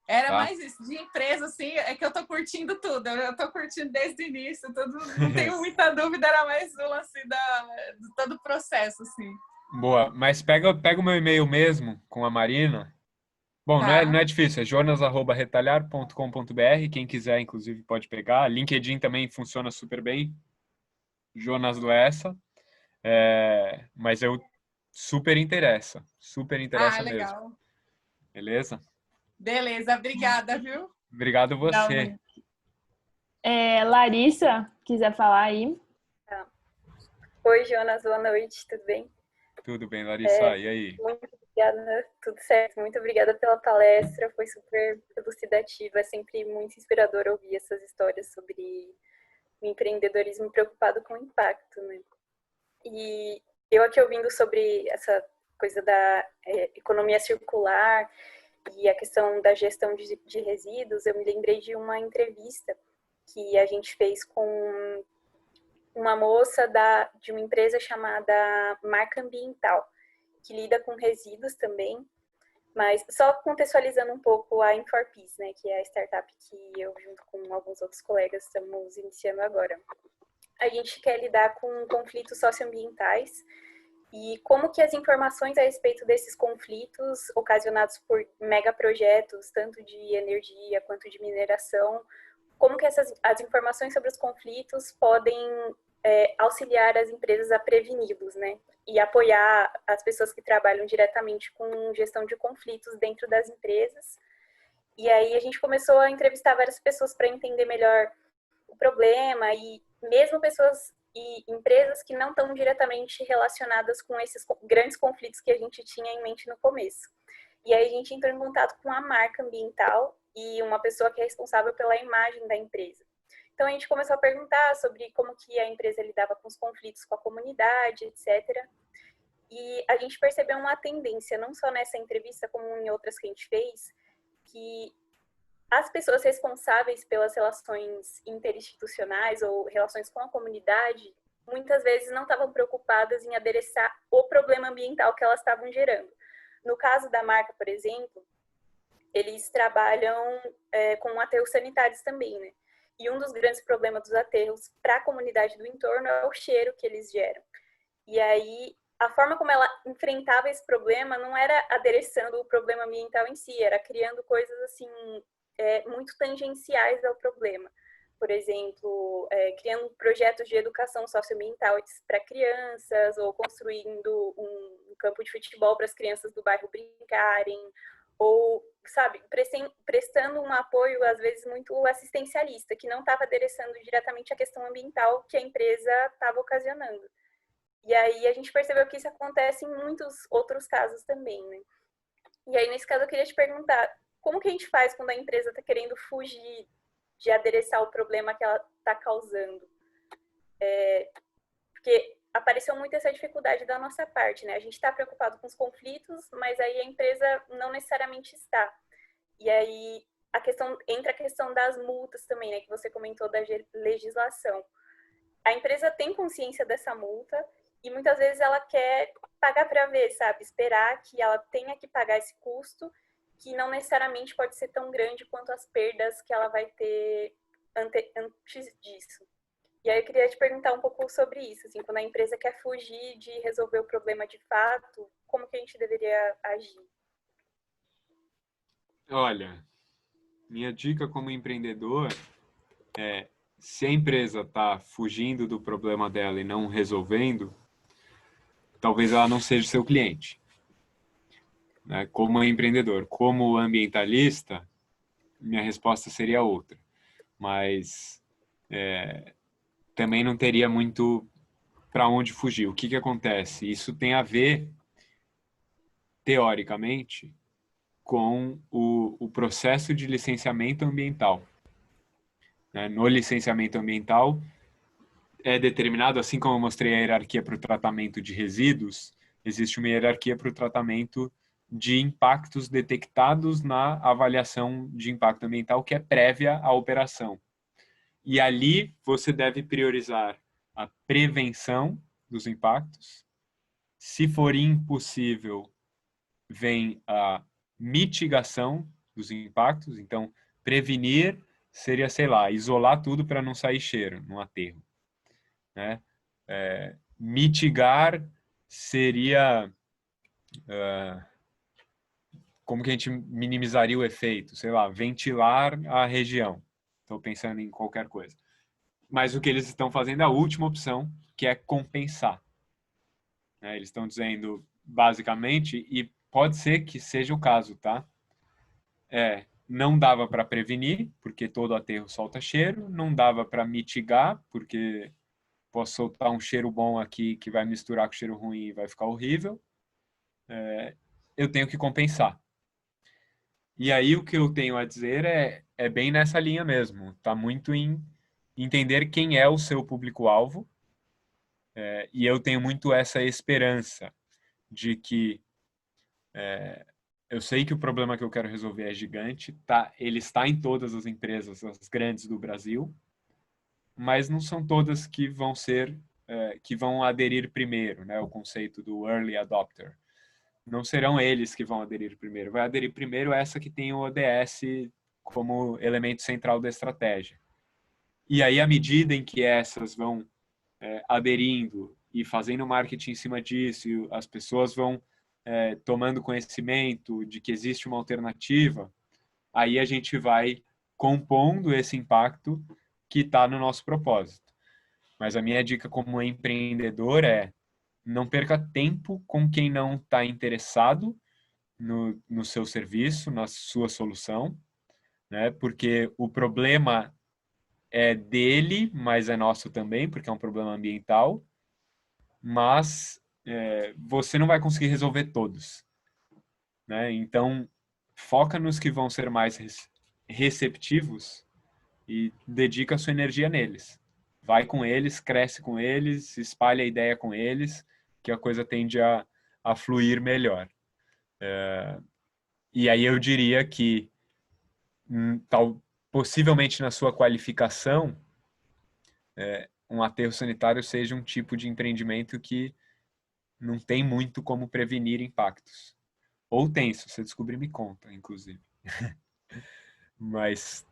Era Tá. mais isso, de empresa, assim, é que eu tô curtindo tudo, eu tô curtindo desde o início, não tenho muita dúvida, era mais o lance de todo o processo, assim. Boa, mas pega o meu e-mail mesmo com a Marina. Bom, não Tá. é difícil, é jonas@retalhar.com.br. Quem quiser, inclusive, pode pegar. LinkedIn também funciona super bem. Jonas Luessa. Mas eu super interessa mesmo. Legal. Beleza? Beleza, obrigada, viu? Obrigado você. Larissa, quiser falar aí? Oi, Jonas, boa noite, tudo bem? Tudo bem, Larissa? E aí? Muito obrigada, tudo certo. Muito obrigada pela palestra, foi super elucidativa. É sempre muito inspirador ouvir essas histórias sobre o empreendedorismo preocupado com o impacto, né? E eu aqui ouvindo sobre essa coisa da economia circular e a questão da gestão de resíduos, eu me lembrei de uma entrevista que a gente fez com uma moça de uma empresa chamada Marca Ambiental, que lida com resíduos também, mas só contextualizando um pouco a Infor-Peace, né, que é a startup que eu, junto com alguns outros colegas, estamos iniciando agora. A gente quer lidar com conflitos socioambientais e como que as informações a respeito desses conflitos ocasionados por megaprojetos, tanto de energia quanto de mineração, como que as informações sobre os conflitos podem auxiliar as empresas a preveni-los, né? E apoiar as pessoas que trabalham diretamente com gestão de conflitos dentro das empresas. E aí a gente começou a entrevistar várias pessoas para entender melhor o problema e mesmo pessoas e empresas que não estão diretamente relacionadas com esses grandes conflitos que a gente tinha em mente no começo. E aí a gente entrou em contato com a marca ambiental e uma pessoa que é responsável pela imagem da empresa. Então a gente começou a perguntar sobre como que a empresa lidava com os conflitos com a comunidade, etc. E a gente percebeu uma tendência, não só nessa entrevista, como em outras que a gente fez, que as pessoas responsáveis pelas relações interinstitucionais ou relações com a comunidade, muitas vezes não estavam preocupadas em adereçar o problema ambiental que elas estavam gerando. No caso da marca, por exemplo, eles trabalham com aterros sanitários também, né? E um dos grandes problemas dos aterros para a comunidade do entorno é o cheiro que eles geram. E aí, a forma como ela enfrentava esse problema não era adereçando o problema ambiental em si, era criando coisas assim muito tangenciais ao problema. Por exemplo, criando projetos de educação socioambiental para crianças, ou construindo um campo de futebol para as crianças do bairro brincarem, ou, sabe, prestando um apoio, às vezes, muito assistencialista, que não estava adereçando diretamente a questão ambiental que a empresa estava ocasionando. E aí a gente percebeu que isso acontece em muitos outros casos também, né? E aí, nesse caso, eu queria te perguntar, como que a gente faz quando a empresa está querendo fugir de adereçar o problema que ela está causando? Porque apareceu muito essa dificuldade da nossa parte, né? A gente está preocupado com os conflitos, mas aí a empresa não necessariamente está. E aí entra a questão das multas também, né? Que você comentou da legislação. A empresa tem consciência dessa multa e muitas vezes ela quer pagar para ver, sabe? Esperar que ela tenha que pagar esse custo, que não necessariamente pode ser tão grande quanto as perdas que ela vai ter antes disso. E aí eu queria te perguntar um pouco sobre isso, assim, quando a empresa quer fugir de resolver o problema de fato, como que a gente deveria agir? Olha, minha dica como empreendedor é, se a empresa está fugindo do problema dela e não resolvendo, talvez ela não seja seu cliente. Né? Como empreendedor, como ambientalista, minha resposta seria outra. Mas também não teria muito para onde fugir. O que que acontece? Isso tem a ver, teoricamente, com o processo de licenciamento ambiental. Né? No licenciamento ambiental, é determinado, assim como eu mostrei a hierarquia para o tratamento de resíduos, existe uma hierarquia para o tratamento de impactos detectados na avaliação de impacto ambiental, que é prévia à operação. E ali você deve priorizar a prevenção dos impactos. Se for impossível, vem a mitigação dos impactos. Então, prevenir seria, sei lá, isolar tudo para não sair cheiro no aterro. Né? Mitigar seria como que a gente minimizaria o efeito? Sei lá, ventilar a região. Estou pensando em qualquer coisa. Mas o que eles estão fazendo é a última opção, que é compensar. Né? Eles estão dizendo, basicamente, e pode ser que seja o caso, tá? Não dava para prevenir, porque todo aterro solta cheiro, não dava para mitigar, porque posso soltar um cheiro bom aqui que vai misturar com cheiro ruim e vai ficar horrível. Eu tenho que compensar. E aí o que eu tenho a dizer é bem nessa linha mesmo. Está muito em entender quem é o seu público-alvo. E eu tenho muito essa esperança de que eu sei que o problema que eu quero resolver é gigante, tá? Ele está em todas as empresas, as grandes do Brasil, mas não são todas que vão que vão aderir primeiro, né? O conceito do early adopter. Não serão eles que vão aderir primeiro. Vai aderir primeiro essa que tem o ODS como elemento central da estratégia. E aí, à medida em que essas vão aderindo e fazendo marketing em cima disso, e as pessoas vão tomando conhecimento de que existe uma alternativa, aí a gente vai compondo esse impacto que está no nosso propósito. Mas a minha dica como empreendedor é não perca tempo com quem não está interessado no seu serviço, na sua solução, né? Porque o problema é dele, mas é nosso também, porque é um problema ambiental, mas você não vai conseguir resolver todos. Né? Então, foca nos que vão ser mais receptivos e dedica a sua energia neles. Vai com eles, cresce com eles, espalha a ideia com eles, que a coisa tende a fluir melhor. E aí eu diria que possivelmente na sua qualificação, um aterro sanitário seja um tipo de empreendimento que não tem muito como prevenir impactos. Ou tem, se você descobrir, me conta, inclusive. Mas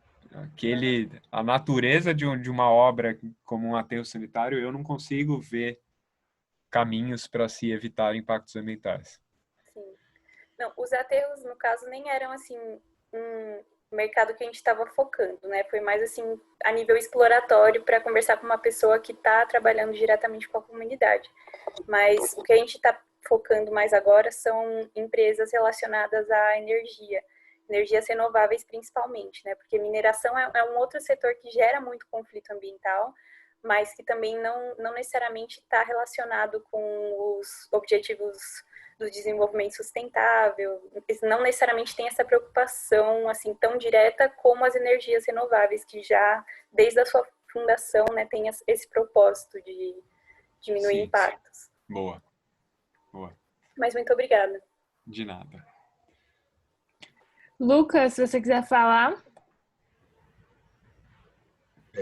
a natureza de uma obra como um aterro sanitário, eu não consigo ver caminhos para se evitar impactos ambientais. Sim. Não, os aterros, no caso, nem eram assim um mercado que a gente estava focando, né? Foi mais assim a nível exploratório para conversar com uma pessoa que está trabalhando diretamente com a comunidade. Mas o que a gente está focando mais agora são empresas relacionadas à energias renováveis principalmente, né? Porque mineração é um outro setor que gera muito conflito ambiental, mas que também não necessariamente está relacionado com os objetivos do desenvolvimento sustentável, eles não necessariamente têm essa preocupação assim tão direta como as energias renováveis, que já, desde a sua fundação, né, tem esse propósito de diminuir Sim, impactos. boa, boa. Mas muito obrigada. De nada. Lucas, se você quiser falar.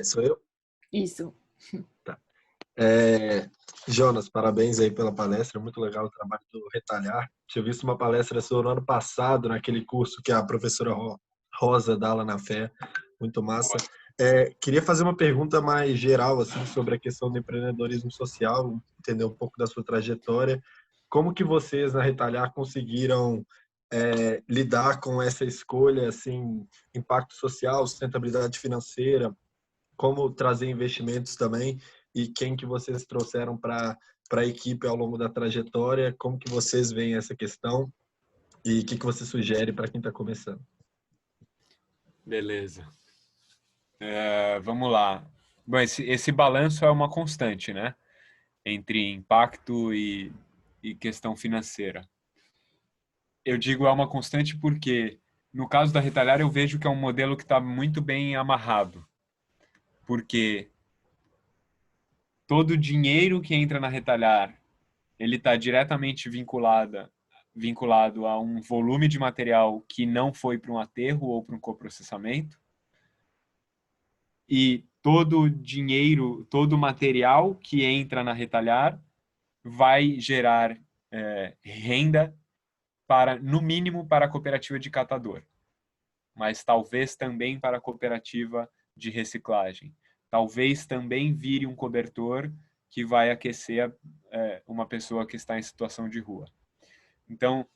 Sou eu? Isso. Jonas, parabéns aí pela palestra, muito legal o trabalho do Retalhar. Tinha visto uma palestra sua no ano passado, naquele curso que a professora Rosa dá lá na Fé, muito massa. Queria fazer uma pergunta mais geral assim, sobre a questão do empreendedorismo social, entender um pouco da sua trajetória. Como que vocês na Retalhar conseguiram lidar com essa escolha, assim, impacto social, sustentabilidade financeira, como trazer investimentos também, e quem que vocês trouxeram para a equipe ao longo da trajetória, como que vocês veem essa questão e o que você sugere para quem está começando? Beleza. Vamos lá. Bom, esse balanço é uma constante, né? Entre impacto e questão financeira. Eu digo é uma constante porque, no caso da Retalhar, eu vejo que é um modelo que está muito bem amarrado. Porque todo o dinheiro que entra na Retalhar, ele está diretamente vinculado a um volume de material que não foi para um aterro ou para um coprocessamento. E todo o dinheiro, todo o material que entra na Retalhar vai gerar renda para, no mínimo, para a cooperativa de catador, mas talvez também para a cooperativa de reciclagem. Talvez também vire um cobertor que vai aquecer uma pessoa que está em situação de rua. Então,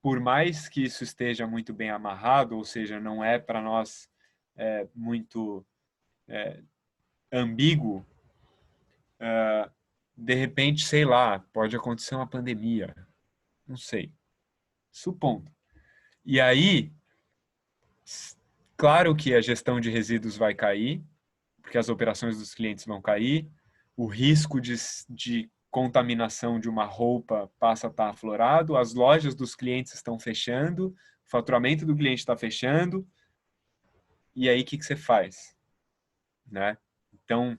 por mais que isso esteja muito bem amarrado, ou seja, não é para nós muito ambíguo, de repente, sei lá, pode acontecer uma pandemia, não sei, supondo. E aí, claro que a gestão de resíduos vai cair, porque as operações dos clientes vão cair, o risco de contaminação de uma roupa passa a estar aflorado, as lojas dos clientes estão fechando, o faturamento do cliente está fechando, e aí o que você faz? Né? Então,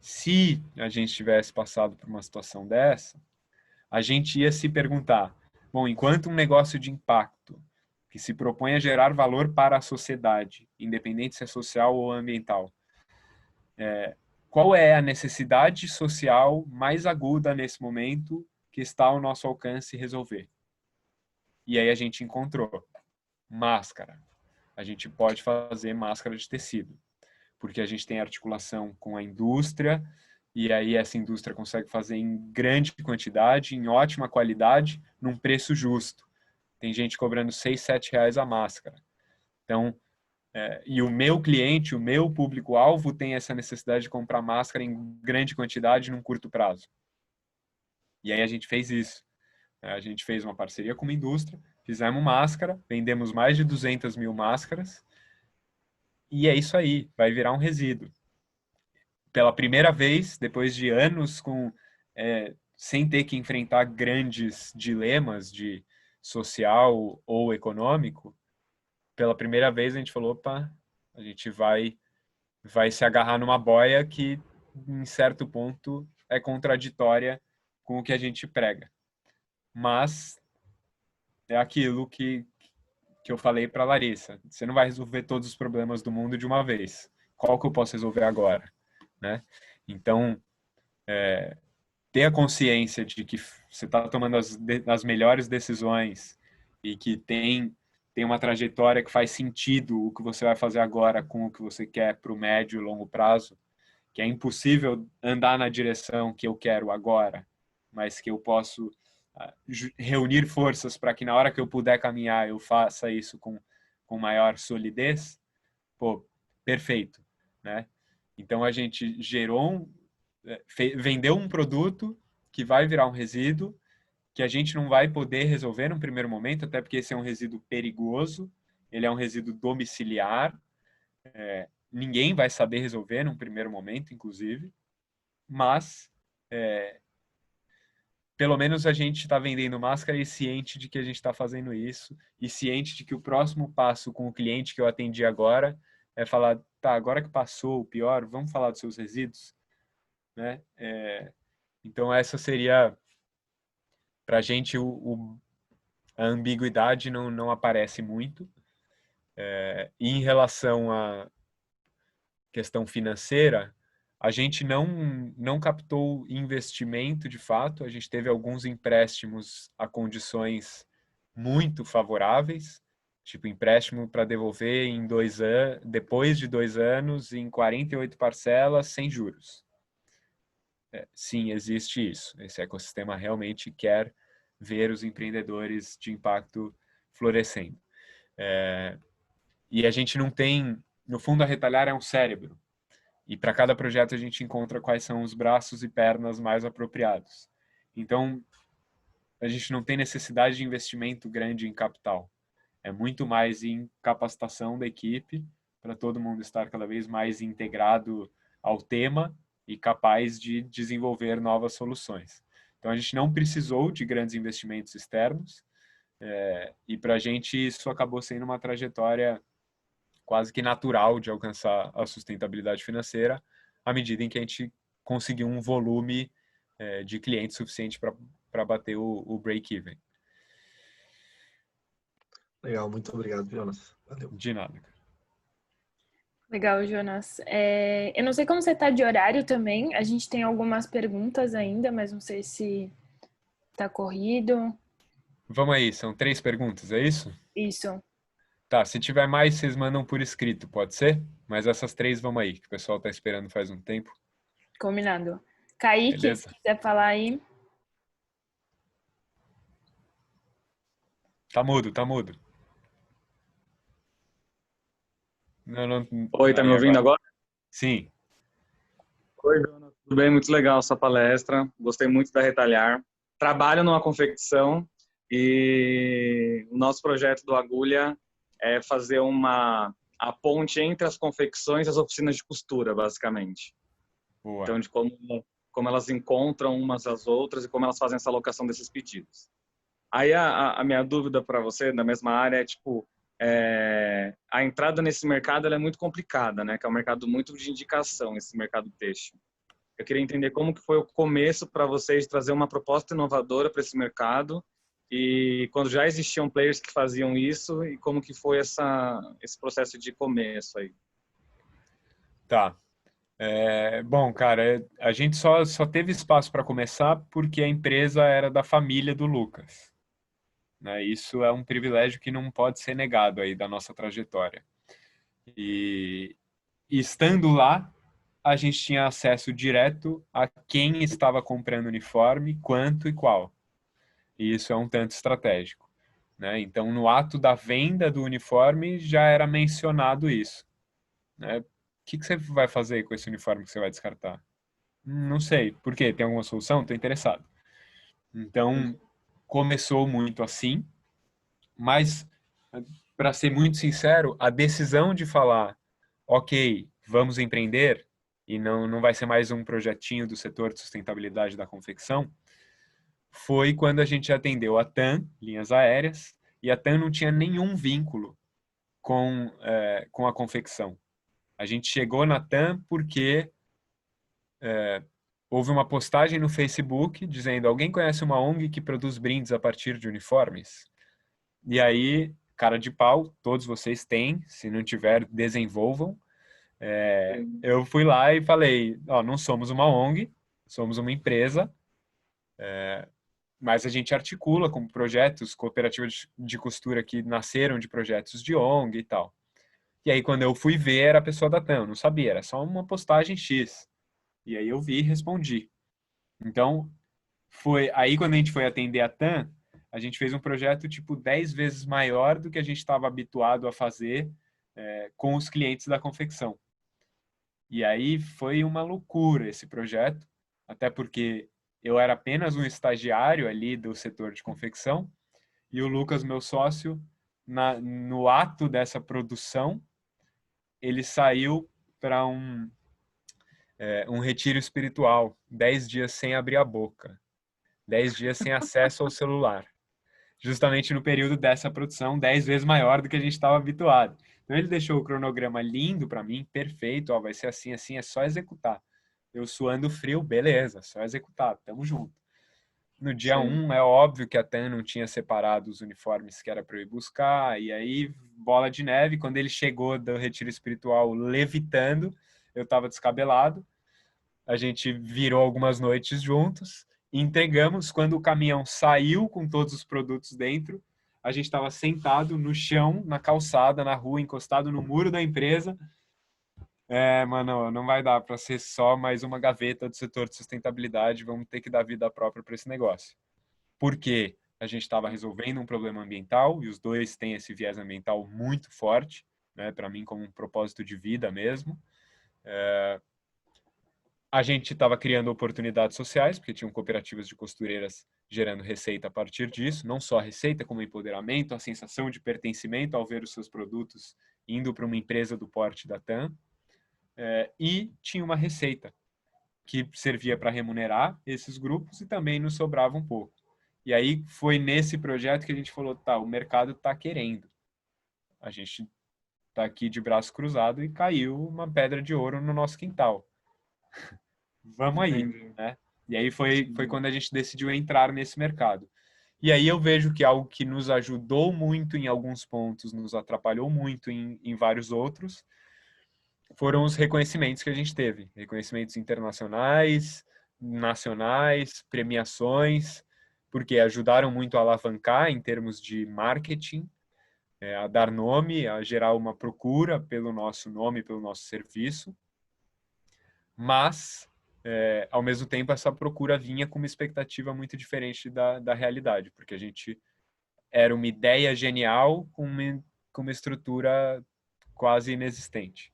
se a gente tivesse passado por uma situação dessa, a gente ia se perguntar, bom, enquanto um negócio de impacto que se propõe a gerar valor para a sociedade, independente se é social ou ambiental, qual é a necessidade social mais aguda nesse momento que está ao nosso alcance resolver? E aí a gente encontrou máscara. A gente pode fazer máscara de tecido, porque a gente tem articulação com a indústria, e aí essa indústria consegue fazer em grande quantidade, em ótima qualidade, num preço justo. Tem gente cobrando 6, 7 reais a máscara. Então, e o meu cliente, o meu público-alvo tem essa necessidade de comprar máscara em grande quantidade num curto prazo. E aí a gente fez isso. A gente fez uma parceria com uma indústria, fizemos máscara, vendemos mais de 200 mil máscaras, e é isso aí, vai virar um resíduo. Pela primeira vez, depois de anos sem ter que enfrentar grandes dilemas de social ou econômico, pela primeira vez a gente falou, opa, a gente vai se agarrar numa boia que, em certo ponto, é contraditória com o que a gente prega. Mas é aquilo que eu falei para a Larissa. Você não vai resolver todos os problemas do mundo de uma vez. Qual que eu posso resolver agora? Né? Então, ter a consciência de que você está tomando as melhores decisões e que tem uma trajetória que faz sentido o que você vai fazer agora com o que você quer para o médio e longo prazo, que é impossível andar na direção que eu quero agora, mas que eu posso reunir forças para que na hora que eu puder caminhar eu faça isso com maior solidez, pô, perfeito, né? Então a gente vendeu um produto que vai virar um resíduo, que a gente não vai poder resolver no primeiro momento, até porque esse é um resíduo perigoso, ele é um resíduo domiciliar, ninguém vai saber resolver num primeiro momento, inclusive, mas pelo menos a gente está vendendo máscara e ciente de que a gente está fazendo isso e ciente de que o próximo passo com o cliente que eu atendi agora é falar, tá, agora que passou o pior, vamos falar dos seus resíduos, né? Então essa seria, para a gente, a ambiguidade não aparece muito. E em relação à questão financeira, a gente não captou investimento de fato, a gente teve alguns empréstimos a condições muito favoráveis, tipo empréstimo para devolver em 2 anos, depois de 2 anos, em 48 parcelas, sem juros. Sim, existe isso. Esse ecossistema realmente quer ver os empreendedores de impacto florescendo. E a gente não tem... No fundo, a Retalhar é um cérebro. E para cada projeto a gente encontra quais são os braços e pernas mais apropriados. Então, a gente não tem necessidade de investimento grande em capital. É muito mais em capacitação da equipe, para todo mundo estar cada vez mais integrado ao tema e capaz de desenvolver novas soluções. Então, a gente não precisou de grandes investimentos externos, e para a gente isso acabou sendo uma trajetória quase que natural de alcançar a sustentabilidade financeira à medida em que a gente conseguiu um volume de clientes suficiente para bater o break-even. Legal, muito obrigado, Jonas. Valeu. De nada, cara. Legal, Jonas. Eu não sei como você está de horário também. A gente tem algumas perguntas ainda, mas não sei se está corrido. Vamos aí, são 3 perguntas, é isso? Isso. Tá, se tiver mais, vocês mandam por escrito, pode ser? Mas essas 3 vamos aí, que o pessoal está esperando faz um tempo. Combinado. Kaique, Beleza. se quiser falar aí. Tá mudo, tá mudo. Não, Oi, tá me aí ouvindo agora? Sim. Oi, Jonas. Tudo bem? Muito legal a sua palestra. Gostei muito da Retalhar. Trabalho numa confecção e o nosso projeto do Agulha é fazer a ponte entre as confecções e as oficinas de costura, basicamente. Boa. Então, de como elas encontram umas às outras e como elas fazem essa alocação desses pedidos. Aí a minha dúvida para você, da mesma área, é tipo, a entrada nesse mercado ela é muito complicada, né? Que é um mercado muito de indicação, esse mercado têxtil. Eu queria entender como que foi o começo para vocês trazer uma proposta inovadora para esse mercado e quando já existiam players que faziam isso e como que foi esse processo de começo aí. Tá. Bom, cara, a gente só teve espaço para começar porque a empresa era da família do Lucas, né? Isso é um privilégio que não pode ser negado aí da nossa trajetória. E estando lá, a gente tinha acesso direto a quem estava comprando uniforme, quanto e qual. E isso é um tanto estratégico, né? Então, no ato da venda do uniforme já era mencionado isso, né? O que você vai fazer com esse uniforme que você vai descartar? Não sei. Por quê? Tem alguma solução? Estou interessado. Então, começou muito assim, mas, para ser muito sincero, a decisão de falar, ok, vamos empreender, e não vai ser mais um projetinho do setor de sustentabilidade da confecção, foi quando a gente atendeu a TAM, linhas aéreas, e a TAM não tinha nenhum vínculo com a confecção. A gente chegou na TAM porque houve uma postagem no Facebook dizendo: alguém conhece uma ONG que produz brindes a partir de uniformes? E aí, cara de pau, todos vocês têm, se não tiver, desenvolvam. Eu fui lá e falei: não somos uma ONG, somos uma empresa, mas a gente articula com projetos, cooperativas de costura que nasceram de projetos de ONG e tal. E aí, quando eu fui ver, era a pessoa da TAM, eu não sabia, era só uma postagem X. E aí eu vi e respondi. Então, foi aí quando a gente foi atender a TAM, a gente fez um projeto tipo 10 vezes maior do que a gente estava habituado a fazer com os clientes da confecção. E aí foi uma loucura esse projeto, até porque eu era apenas um estagiário ali do setor de confecção e o Lucas, meu sócio, no ato dessa produção, ele saiu para um retiro espiritual, 10 dias sem abrir a boca. 10 dias sem acesso ao celular. Justamente no período dessa produção, 10 vezes maior do que a gente estava habituado. Então ele deixou o cronograma lindo para mim, perfeito, ó, vai ser assim, assim, é só executar. Eu suando frio, beleza, só executar, tamo junto. No dia 1, é óbvio que a TAM não tinha separado os uniformes que era para eu ir buscar, e aí, bola de neve, quando ele chegou do retiro espiritual levitando, eu estava descabelado, a gente virou algumas noites juntos, entregamos, quando o caminhão saiu com todos os produtos dentro, a gente estava sentado no chão, na calçada, na rua, encostado no muro da empresa. Mano, não vai dar para ser só mais uma gaveta do setor de sustentabilidade, vamos ter que dar vida própria para esse negócio. Porque a gente estava resolvendo um problema ambiental, e os dois têm esse viés ambiental muito forte, né, para mim como um propósito de vida mesmo. A gente estava criando oportunidades sociais, porque tinham cooperativas de costureiras gerando receita a partir disso, não só a receita, como empoderamento, a sensação de pertencimento ao ver os seus produtos indo para uma empresa do porte da TAM. E tinha uma receita que servia para remunerar esses grupos e também nos sobrava um pouco. E aí foi nesse projeto que a gente falou, tá, o mercado está querendo. A gente está aqui de braço cruzado e caiu uma pedra de ouro no nosso quintal. Vamos aí, né? E aí foi quando a gente decidiu entrar nesse mercado. E aí eu vejo que algo que nos ajudou muito em alguns pontos, nos atrapalhou muito em vários outros, foram os reconhecimentos que a gente teve. Reconhecimentos internacionais, nacionais, premiações, porque ajudaram muito a alavancar em termos de marketing, a dar nome, a gerar uma procura pelo nosso nome, pelo nosso serviço. Mas, ao mesmo tempo, essa procura vinha com uma expectativa muito diferente da realidade, porque a gente era uma ideia genial com uma estrutura quase inexistente.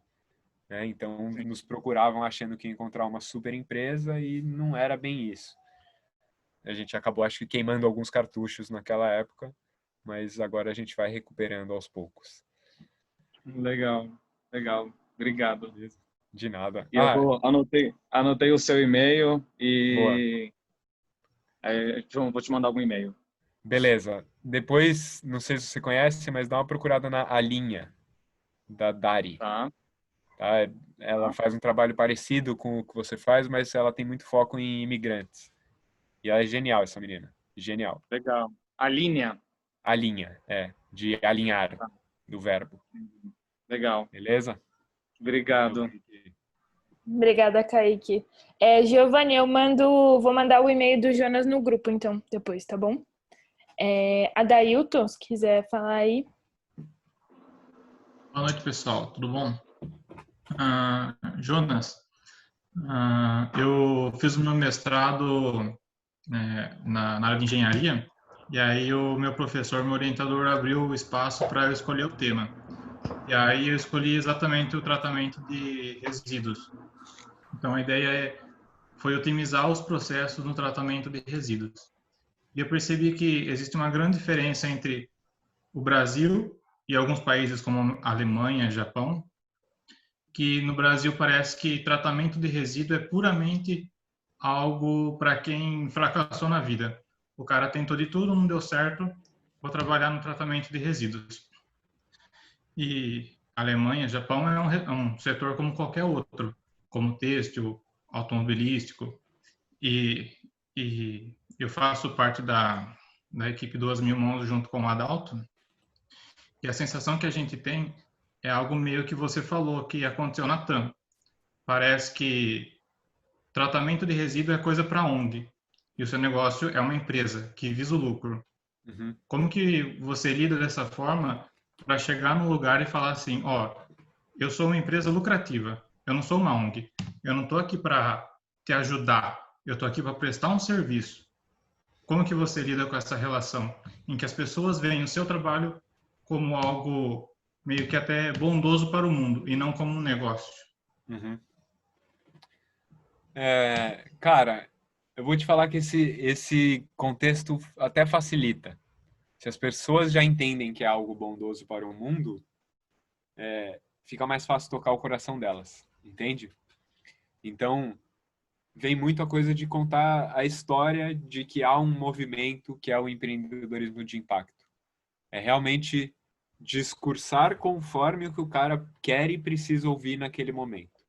Então, nos procuravam achando que ia encontrar uma super empresa e não era bem isso. A gente acabou, acho que, queimando alguns cartuchos naquela época, mas agora a gente vai recuperando aos poucos. Legal, legal. Obrigado. De nada. E eu anotei o seu e-mail e vou te mandar algum e-mail. Beleza. Depois, não sei se você conhece, mas dá uma procurada na Alinha, da Dari. Tá. Ela faz um trabalho parecido com o que você faz, mas ela tem muito foco em imigrantes. E ela é genial, essa menina. Genial. Legal. Alinha. Alinha, de alinhar, do verbo. Legal. Beleza? Obrigado. Obrigada, Kaique. Giovanni, vou mandar o e-mail do Jonas no grupo, então, depois, tá bom? Adailton, se quiser falar aí. Boa noite, pessoal. Tudo bom? Jonas, eu fiz o meu mestrado na área de engenharia e aí o meu professor, meu orientador, abriu o espaço para eu escolher o tema. E aí eu escolhi exatamente o tratamento de resíduos. Então a ideia foi otimizar os processos no tratamento de resíduos. E eu percebi que existe uma grande diferença entre o Brasil e alguns países como a Alemanha, Japão, que no Brasil parece que tratamento de resíduo é puramente algo para quem fracassou na vida. O cara tentou de tudo, não deu certo, vou trabalhar no tratamento de resíduos. E Alemanha, Japão é um setor como qualquer outro, como têxtil, automobilístico. E eu faço parte da equipe 2.000 Mãos junto com o Adalto. E a sensação que a gente tem é algo meio que você falou que aconteceu na TAM. Parece que tratamento de resíduo é coisa para ONG. E o seu negócio é uma empresa que visa o lucro. Uhum. Como que você lida dessa forma para chegar no lugar e falar assim, eu sou uma empresa lucrativa, eu não sou uma ONG. Eu não estou aqui para te ajudar, eu estou aqui para prestar um serviço. Como que você lida com essa relação em que as pessoas veem o seu trabalho como algo meio que até bondoso para o mundo e não como um negócio? Uhum. Cara, eu vou te falar que esse contexto até facilita. Se as pessoas já entendem que é algo bondoso para o mundo, fica mais fácil tocar o coração delas, entende? Então, vem muito a coisa de contar a história de que há um movimento que é o empreendedorismo de impacto. É realmente discursar conforme o que o cara quer e precisa ouvir naquele momento.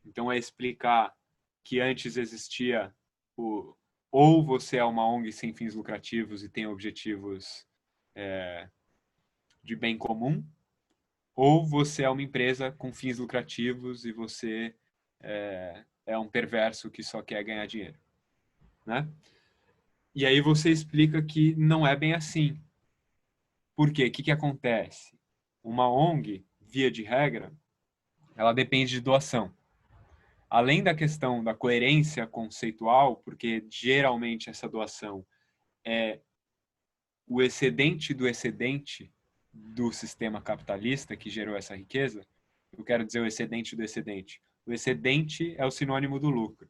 Então é explicar que antes existia ou você é uma ONG sem fins lucrativos e tem objetivos de bem comum, ou você é uma empresa com fins lucrativos e você é um perverso que só quer ganhar dinheiro, né? E aí você explica que não é bem assim. Por quê? O que acontece? Uma ONG, via de regra, ela depende de doação. Além da questão da coerência conceitual, porque geralmente essa doação é o excedente do sistema capitalista que gerou essa riqueza. Eu quero dizer o excedente do excedente. O excedente é o sinônimo do lucro.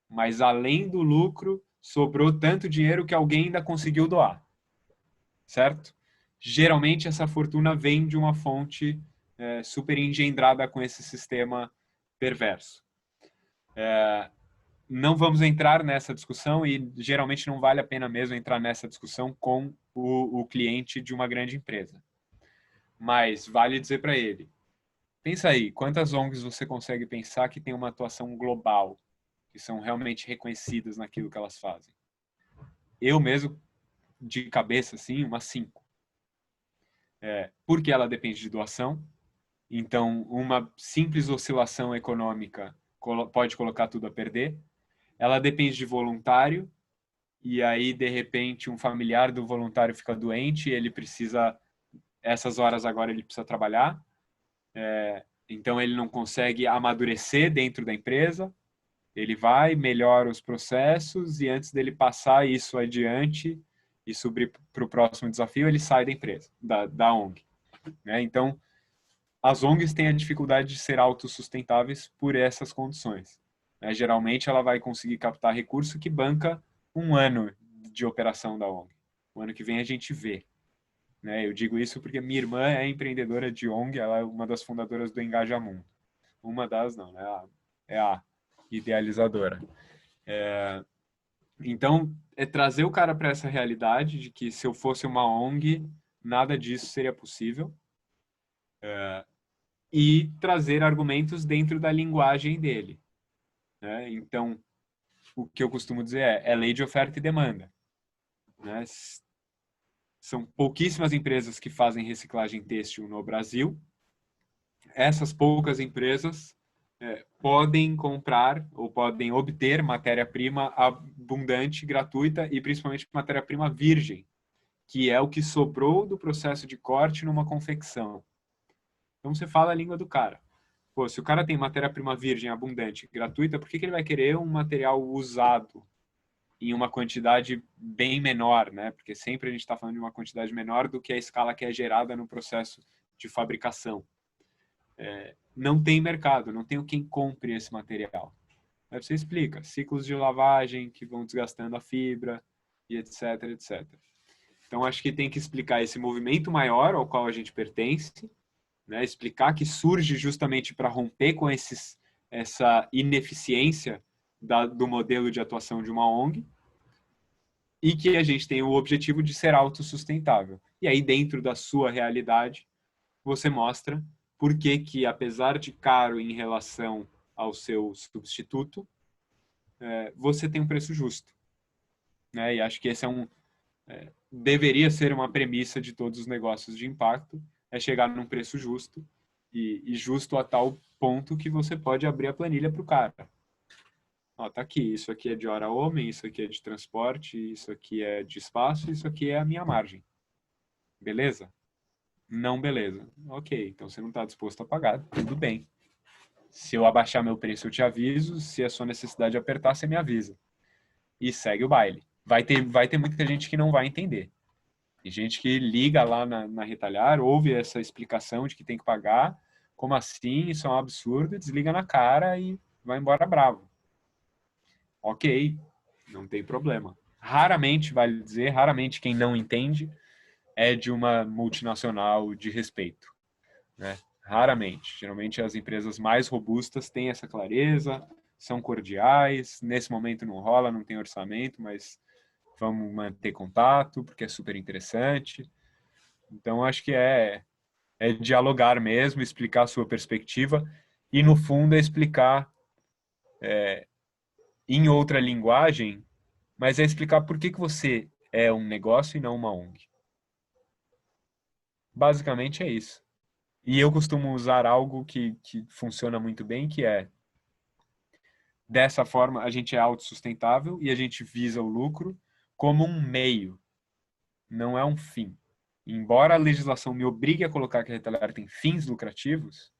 Mas além do lucro, sobrou tanto dinheiro que alguém ainda conseguiu doar. Certo? Geralmente essa fortuna vem de uma fonte super engendrada com esse sistema perverso. Não vamos entrar nessa discussão e geralmente não vale a pena mesmo entrar nessa discussão com o cliente de uma grande empresa. Mas vale dizer para ele, pensa aí, quantas ONGs você consegue pensar que tem uma atuação global, que são realmente reconhecidas naquilo que elas fazem? Eu mesmo, de cabeça, assim, umas 5. Porque ela depende de doação. Então, uma simples oscilação econômica pode colocar tudo a perder. Ela depende de voluntário. E aí, de repente, um familiar do voluntário fica doente e ele precisa, essas horas agora ele precisa trabalhar. Então, ele não consegue amadurecer dentro da empresa. Ele vai, melhora os processos e antes dele passar isso adiante e subir para o próximo desafio, ele sai da empresa, da ONG. Né? Então, as ONGs têm a dificuldade de ser autossustentáveis por essas condições. Né? Geralmente, ela vai conseguir captar recurso que banca um ano de operação da ONG. O ano que vem a gente vê. Né? Eu digo isso porque minha irmã é empreendedora de ONG, ela é uma das fundadoras do Engajamundo. Uma das, não, né? É a idealizadora. Então, é trazer o cara para essa realidade de que se eu fosse uma ONG, nada disso seria possível. E trazer argumentos dentro da linguagem dele. Né? Então, o que eu costumo dizer é lei de oferta e demanda. Né? São pouquíssimas empresas que fazem reciclagem têxtil no Brasil. Essas poucas empresas podem comprar ou podem obter matéria-prima abundante, gratuita e principalmente matéria-prima virgem, que é o que sobrou do processo de corte numa confecção. Então você fala a língua do cara. Pô, se o cara tem matéria-prima virgem abundante, gratuita, por que ele vai querer um material usado em uma quantidade bem menor, né? Porque sempre a gente está falando de uma quantidade menor do que a escala que é gerada no processo de fabricação. Não tem mercado, não tem quem compre esse material. Aí você explica, ciclos de lavagem que vão desgastando a fibra e etc, etc. Então, acho que tem que explicar esse movimento maior ao qual a gente pertence, né? Explicar que surge justamente para romper com essa ineficiência do modelo de atuação de uma ONG e que a gente tem o objetivo de ser autossustentável. E aí, dentro da sua realidade, você mostra por que, apesar de caro em relação ao seu substituto, você tem um preço justo. Né? E acho que esse deveria ser uma premissa de todos os negócios de impacto, é chegar num preço justo, e justo a tal ponto que você pode abrir a planilha para o cara. Ó, tá aqui, isso aqui é de hora homem, isso aqui é de transporte, isso aqui é de espaço, isso aqui é a minha margem. Beleza? Não, beleza. Ok, então você não está disposto a pagar, tudo bem. Se eu abaixar meu preço, eu te aviso. Se a sua necessidade apertar, você me avisa. E segue o baile. Vai ter muita gente que não vai entender. Tem gente que liga lá na Retalhar, ouve essa explicação de que tem que pagar. Como assim? Isso é um absurdo. Desliga na cara e vai embora bravo. Ok, não tem problema. Raramente, vale dizer, raramente quem não entende é de uma multinacional de respeito, né? Raramente. Geralmente as empresas mais robustas têm essa clareza, são cordiais. Nesse momento não rola, não tem orçamento, mas vamos manter contato, porque é super interessante. Então, acho que é dialogar mesmo, explicar a sua perspectiva e, no fundo, é explicar em outra linguagem, mas é explicar por que você é um negócio e não uma ONG. Basicamente é isso. E eu costumo usar algo que funciona muito bem, que é, dessa forma, a gente é autossustentável e a gente visa o lucro como um meio, não é um fim. Embora a legislação me obrigue a colocar que a Retalhar tem fins lucrativos,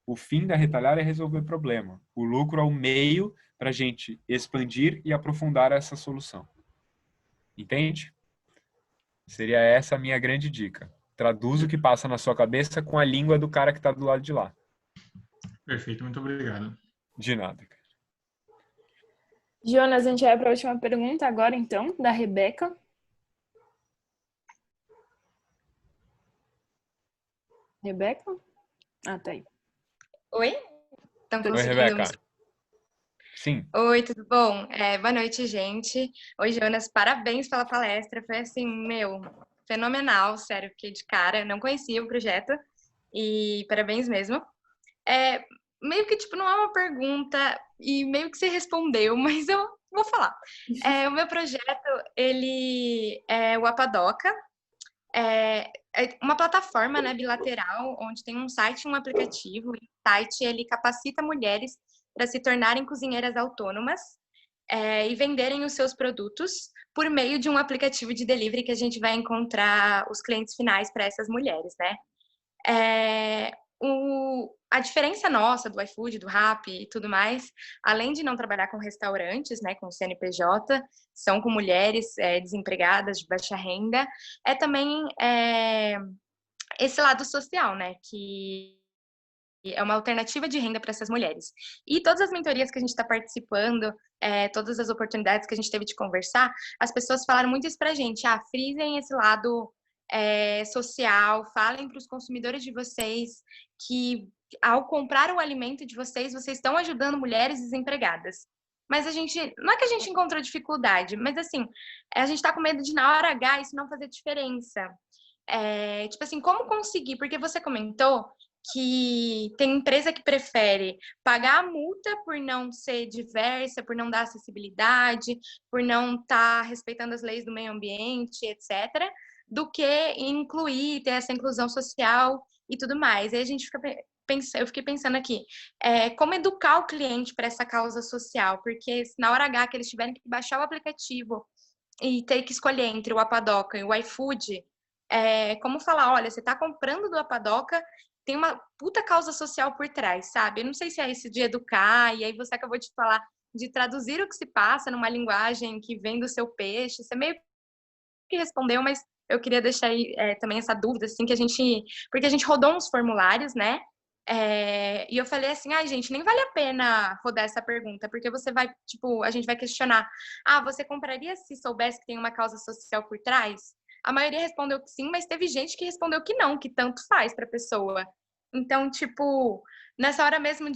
o fim da Retalhar é resolver o problema. O lucro é o meio para a gente expandir e aprofundar essa solução. Entende? Seria essa a minha grande dica. Traduz o que passa na sua cabeça com a língua do cara que está do lado de lá. Perfeito, muito obrigado. De nada. Jonas, a gente vai para a última pergunta agora, então, da Rebeca. Rebeca? Ah, tá aí. Oi? Estão Oi, conseguindo Rebeca. Sim. Oi, tudo bom? Boa noite, gente. Oi, Jonas, parabéns pela palestra. Foi assim, fenomenal, sério, fiquei de cara. Não conhecia o projeto e parabéns mesmo. Meio que, tipo, não é uma pergunta e meio que você respondeu, mas eu vou falar. O meu projeto, ele é o Apadoca. É uma plataforma, né, bilateral, onde tem um site e um aplicativo. O site, ele capacita mulheres para se tornarem cozinheiras autônomas e venderem os seus produtos por meio de um aplicativo de delivery que a gente vai encontrar os clientes finais para essas mulheres, né? A diferença nossa do iFood, do Rappi e tudo mais, além de não trabalhar com restaurantes, né, com CNPJ, são com mulheres desempregadas, de baixa renda, também esse lado social, né, que é uma alternativa de renda para essas mulheres. E todas as mentorias que a gente está participando, todas as oportunidades que a gente teve de conversar, as pessoas falaram muito isso para a gente, frisem esse lado social, falem para os consumidores de vocês que ao comprar o alimento de vocês, vocês estão ajudando mulheres desempregadas. Mas não é que a gente encontrou dificuldade, mas assim, a gente está com medo de na hora H isso não fazer diferença. Tipo assim, como conseguir? Porque você comentou que tem empresa que prefere pagar a multa por não ser diversa, por não dar acessibilidade, por não estar respeitando as leis do meio ambiente, etc., do que incluir, ter essa inclusão social e tudo mais. Aí a gente eu fiquei pensando aqui, como educar o cliente para essa causa social, porque se na hora H que eles tiverem que baixar o aplicativo e ter que escolher entre o Apadoca e o iFood, como falar, olha, você está comprando do Apadoca, tem uma puta causa social por trás, sabe? Eu não sei se é isso de educar, e aí você acabou de falar de traduzir o que se passa numa linguagem que vem do seu peixe, você meio que respondeu, mas eu queria deixar aí também essa dúvida, assim, porque a gente rodou uns formulários, né? E eu falei assim, gente, nem vale a pena rodar essa pergunta, porque a gente vai questionar, você compraria se soubesse que tem uma causa social por trás? A maioria respondeu que sim, mas teve gente que respondeu que não, que tanto faz para a pessoa. Então, tipo, nessa hora mesmo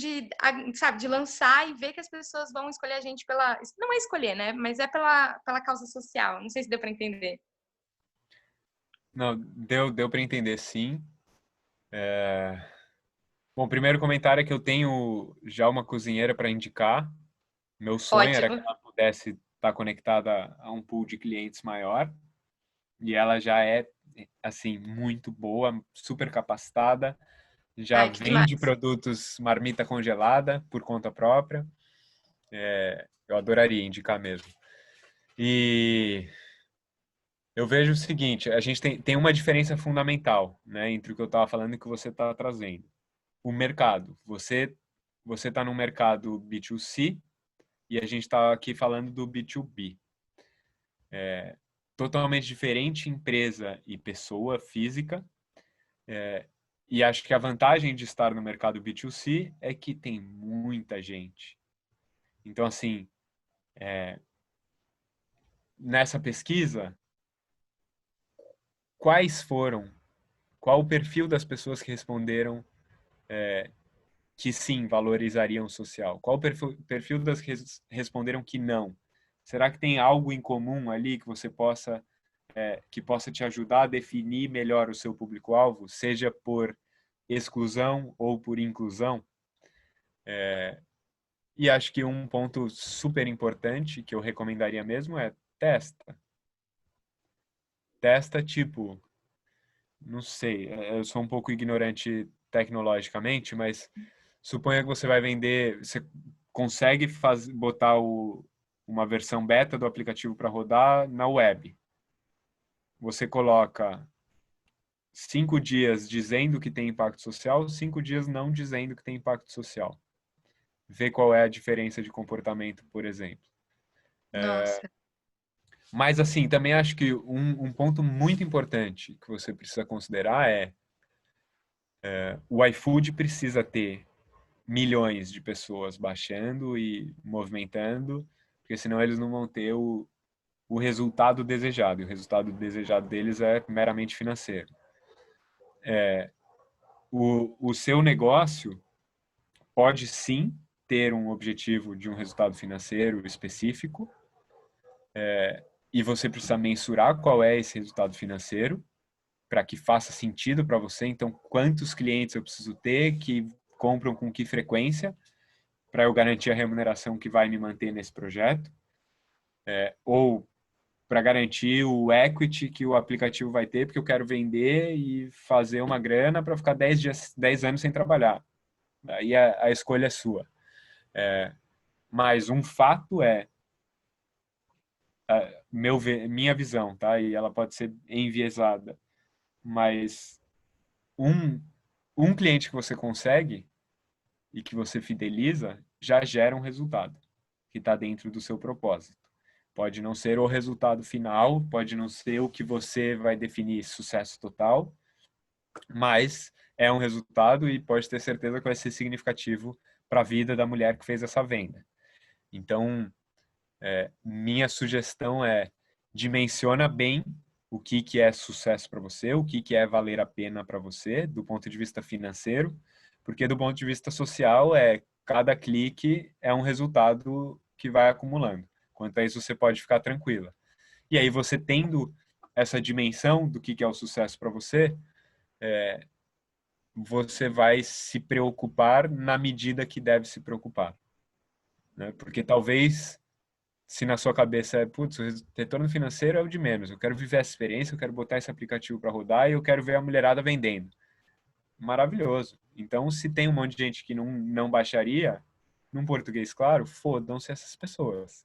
sabe, de lançar e ver que as pessoas vão escolher a gente não é escolher, né? Mas é pela causa social. Não sei se deu para entender. Não, deu para entender, sim. Bom, o primeiro comentário é que eu tenho já uma cozinheira para indicar. Meu sonho era que ela pudesse estar conectada a um pool de clientes maior. E ela já é, assim, muito boa, super capacitada. Já vende produtos marmita congelada por conta própria. Eu adoraria indicar mesmo. E eu vejo o seguinte, a gente tem uma diferença fundamental, né, entre o que eu estava falando e o que você está trazendo. O mercado. Você está no mercado B2C e a gente está aqui falando do B2B. Totalmente diferente empresa e pessoa física. E acho que a vantagem de estar no mercado B2C é que tem muita gente. Então, assim, nessa pesquisa, qual o perfil das pessoas que responderam que sim, valorizariam o social? Qual o perfil das que responderam que não? Será que tem algo em comum ali que você possa que possa te ajudar a definir melhor o seu público-alvo, seja por exclusão ou por inclusão? E acho que um ponto super importante que eu recomendaria mesmo é testa. Testa, tipo, não sei, eu sou um pouco ignorante tecnologicamente, mas suponha que você vai vender, você consegue botar uma versão beta do aplicativo para rodar na web. Você coloca 5 dias dizendo que tem impacto social, 5 dias não dizendo que tem impacto social. Vê qual é a diferença de comportamento, por exemplo. Nossa. Mas, assim, também acho que um ponto muito importante que você precisa considerar o iFood precisa ter milhões de pessoas baixando e movimentando, porque senão eles não vão ter o resultado desejado. E o resultado desejado deles é meramente financeiro. O seu negócio pode sim ter um objetivo de um resultado financeiro específico, e você precisa mensurar qual é esse resultado financeiro para que faça sentido para você. Então, quantos clientes eu preciso ter, que compram com que frequência, para eu garantir a remuneração que vai me manter nesse projeto, ou para garantir o equity que o aplicativo vai ter, porque eu quero vender e fazer uma grana para ficar 10 anos sem trabalhar. Aí a escolha é sua. Mas um fato minha visão, tá? E ela pode ser enviesada, mas um cliente que você consegue e que você fideliza já gera um resultado que está dentro do seu propósito. Pode não ser o resultado final, pode não ser o que você vai definir sucesso total, mas é um resultado e pode ter certeza que vai ser significativo para a vida da mulher que fez essa venda. Então, minha sugestão dimensiona bem o que é sucesso para você, o que é valer a pena para você, do ponto de vista financeiro, porque do ponto de vista social, cada clique é um resultado que vai acumulando. Quanto a isso, você pode ficar tranquila. E aí, você tendo essa dimensão do que é o sucesso para você, você vai se preocupar na medida que deve se preocupar. Né? Porque talvez, se na sua cabeça putz, o retorno financeiro é o de menos, eu quero viver essa experiência, eu quero botar esse aplicativo para rodar e eu quero ver a mulherada vendendo. Maravilhoso. Então, se tem um monte de gente que não baixaria, num português claro, fodam-se essas pessoas.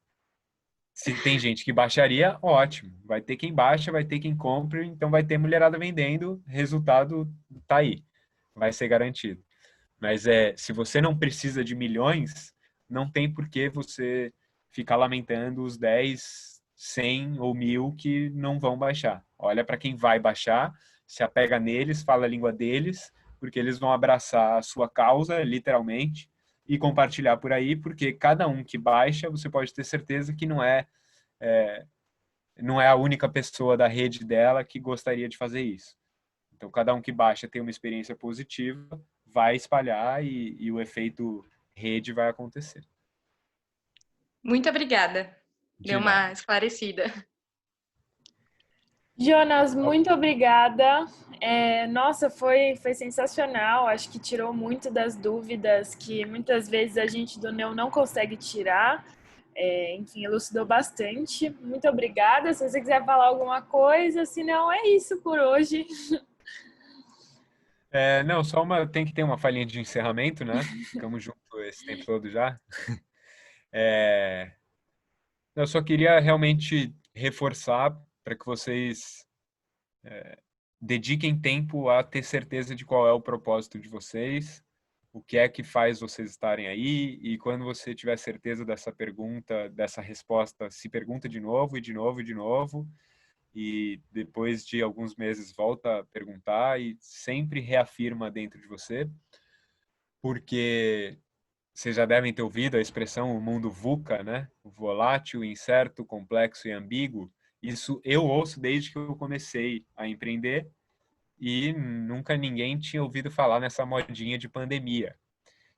Se tem gente que baixaria, ótimo. Vai ter quem baixa, vai ter quem compra, então vai ter mulherada vendendo, resultado tá aí. Vai ser garantido. Mas se você não precisa de milhões, não tem por que você ficar lamentando os 10, 100 ou 1000 que não vão baixar. Olha para quem vai baixar, se apega neles, fala a língua deles, porque eles vão abraçar a sua causa, literalmente, e compartilhar por aí, porque cada um que baixa, você pode ter certeza que não é a única pessoa da rede dela que gostaria de fazer isso. Então, cada um que baixa tem uma experiência positiva, vai espalhar e o efeito rede vai acontecer. Muito obrigada. Deu uma esclarecida. Jonas, muito obrigada. Nossa, foi sensacional. Acho que tirou muito das dúvidas que muitas vezes a gente do NEU não consegue tirar. Enfim, elucidou bastante. Muito obrigada. Se você quiser falar alguma coisa, se não, é isso por hoje. Não, tem que ter uma falinha de encerramento, né? Ficamos juntos esse tempo todo já. Eu só queria realmente reforçar para que vocês dediquem tempo a ter certeza de qual é o propósito de vocês, o que é que faz vocês estarem aí, e quando você tiver certeza dessa pergunta, dessa resposta, se pergunta de novo, e de novo, e de novo, e depois de alguns meses volta a perguntar e sempre reafirma dentro de você, porque vocês já devem ter ouvido a expressão o mundo VUCA, né? Volátil, incerto, complexo e ambíguo. Isso eu ouço desde que eu comecei a empreender e nunca ninguém tinha ouvido falar nessa modinha de pandemia.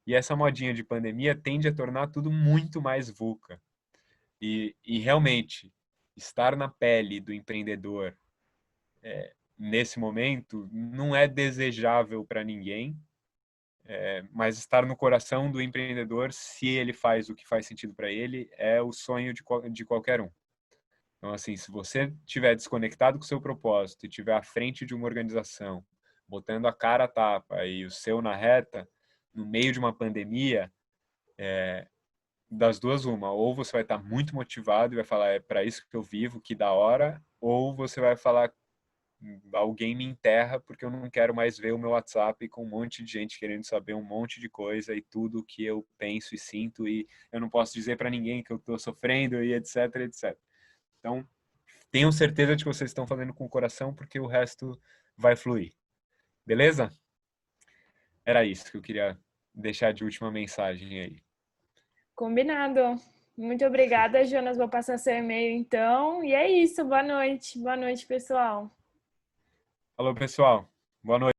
E essa modinha de pandemia tende a tornar tudo muito mais VUCA. E realmente, estar na pele do empreendedor nesse momento não é desejável para ninguém, mas estar no coração do empreendedor, se ele faz o que faz sentido para ele, é o sonho de qualquer um. Então, assim, se você estiver desconectado com o seu propósito e estiver à frente de uma organização, botando a cara a tapa e o seu na reta, no meio de uma pandemia, das duas uma, ou você vai estar muito motivado e vai falar, é para isso que eu vivo, que da hora, ou você vai falar, alguém me enterra porque eu não quero mais ver o meu WhatsApp com um monte de gente querendo saber um monte de coisa e tudo que eu penso e sinto e eu não posso dizer para ninguém que eu estou sofrendo e etc, etc. Então, tenham certeza de que vocês estão fazendo com o coração porque o resto vai fluir. Beleza? Era isso que eu queria deixar de última mensagem aí. Combinado. Muito obrigada, Jonas. Vou passar seu e-mail então. E é isso. Boa noite. Boa noite, pessoal. Alô, pessoal. Boa noite.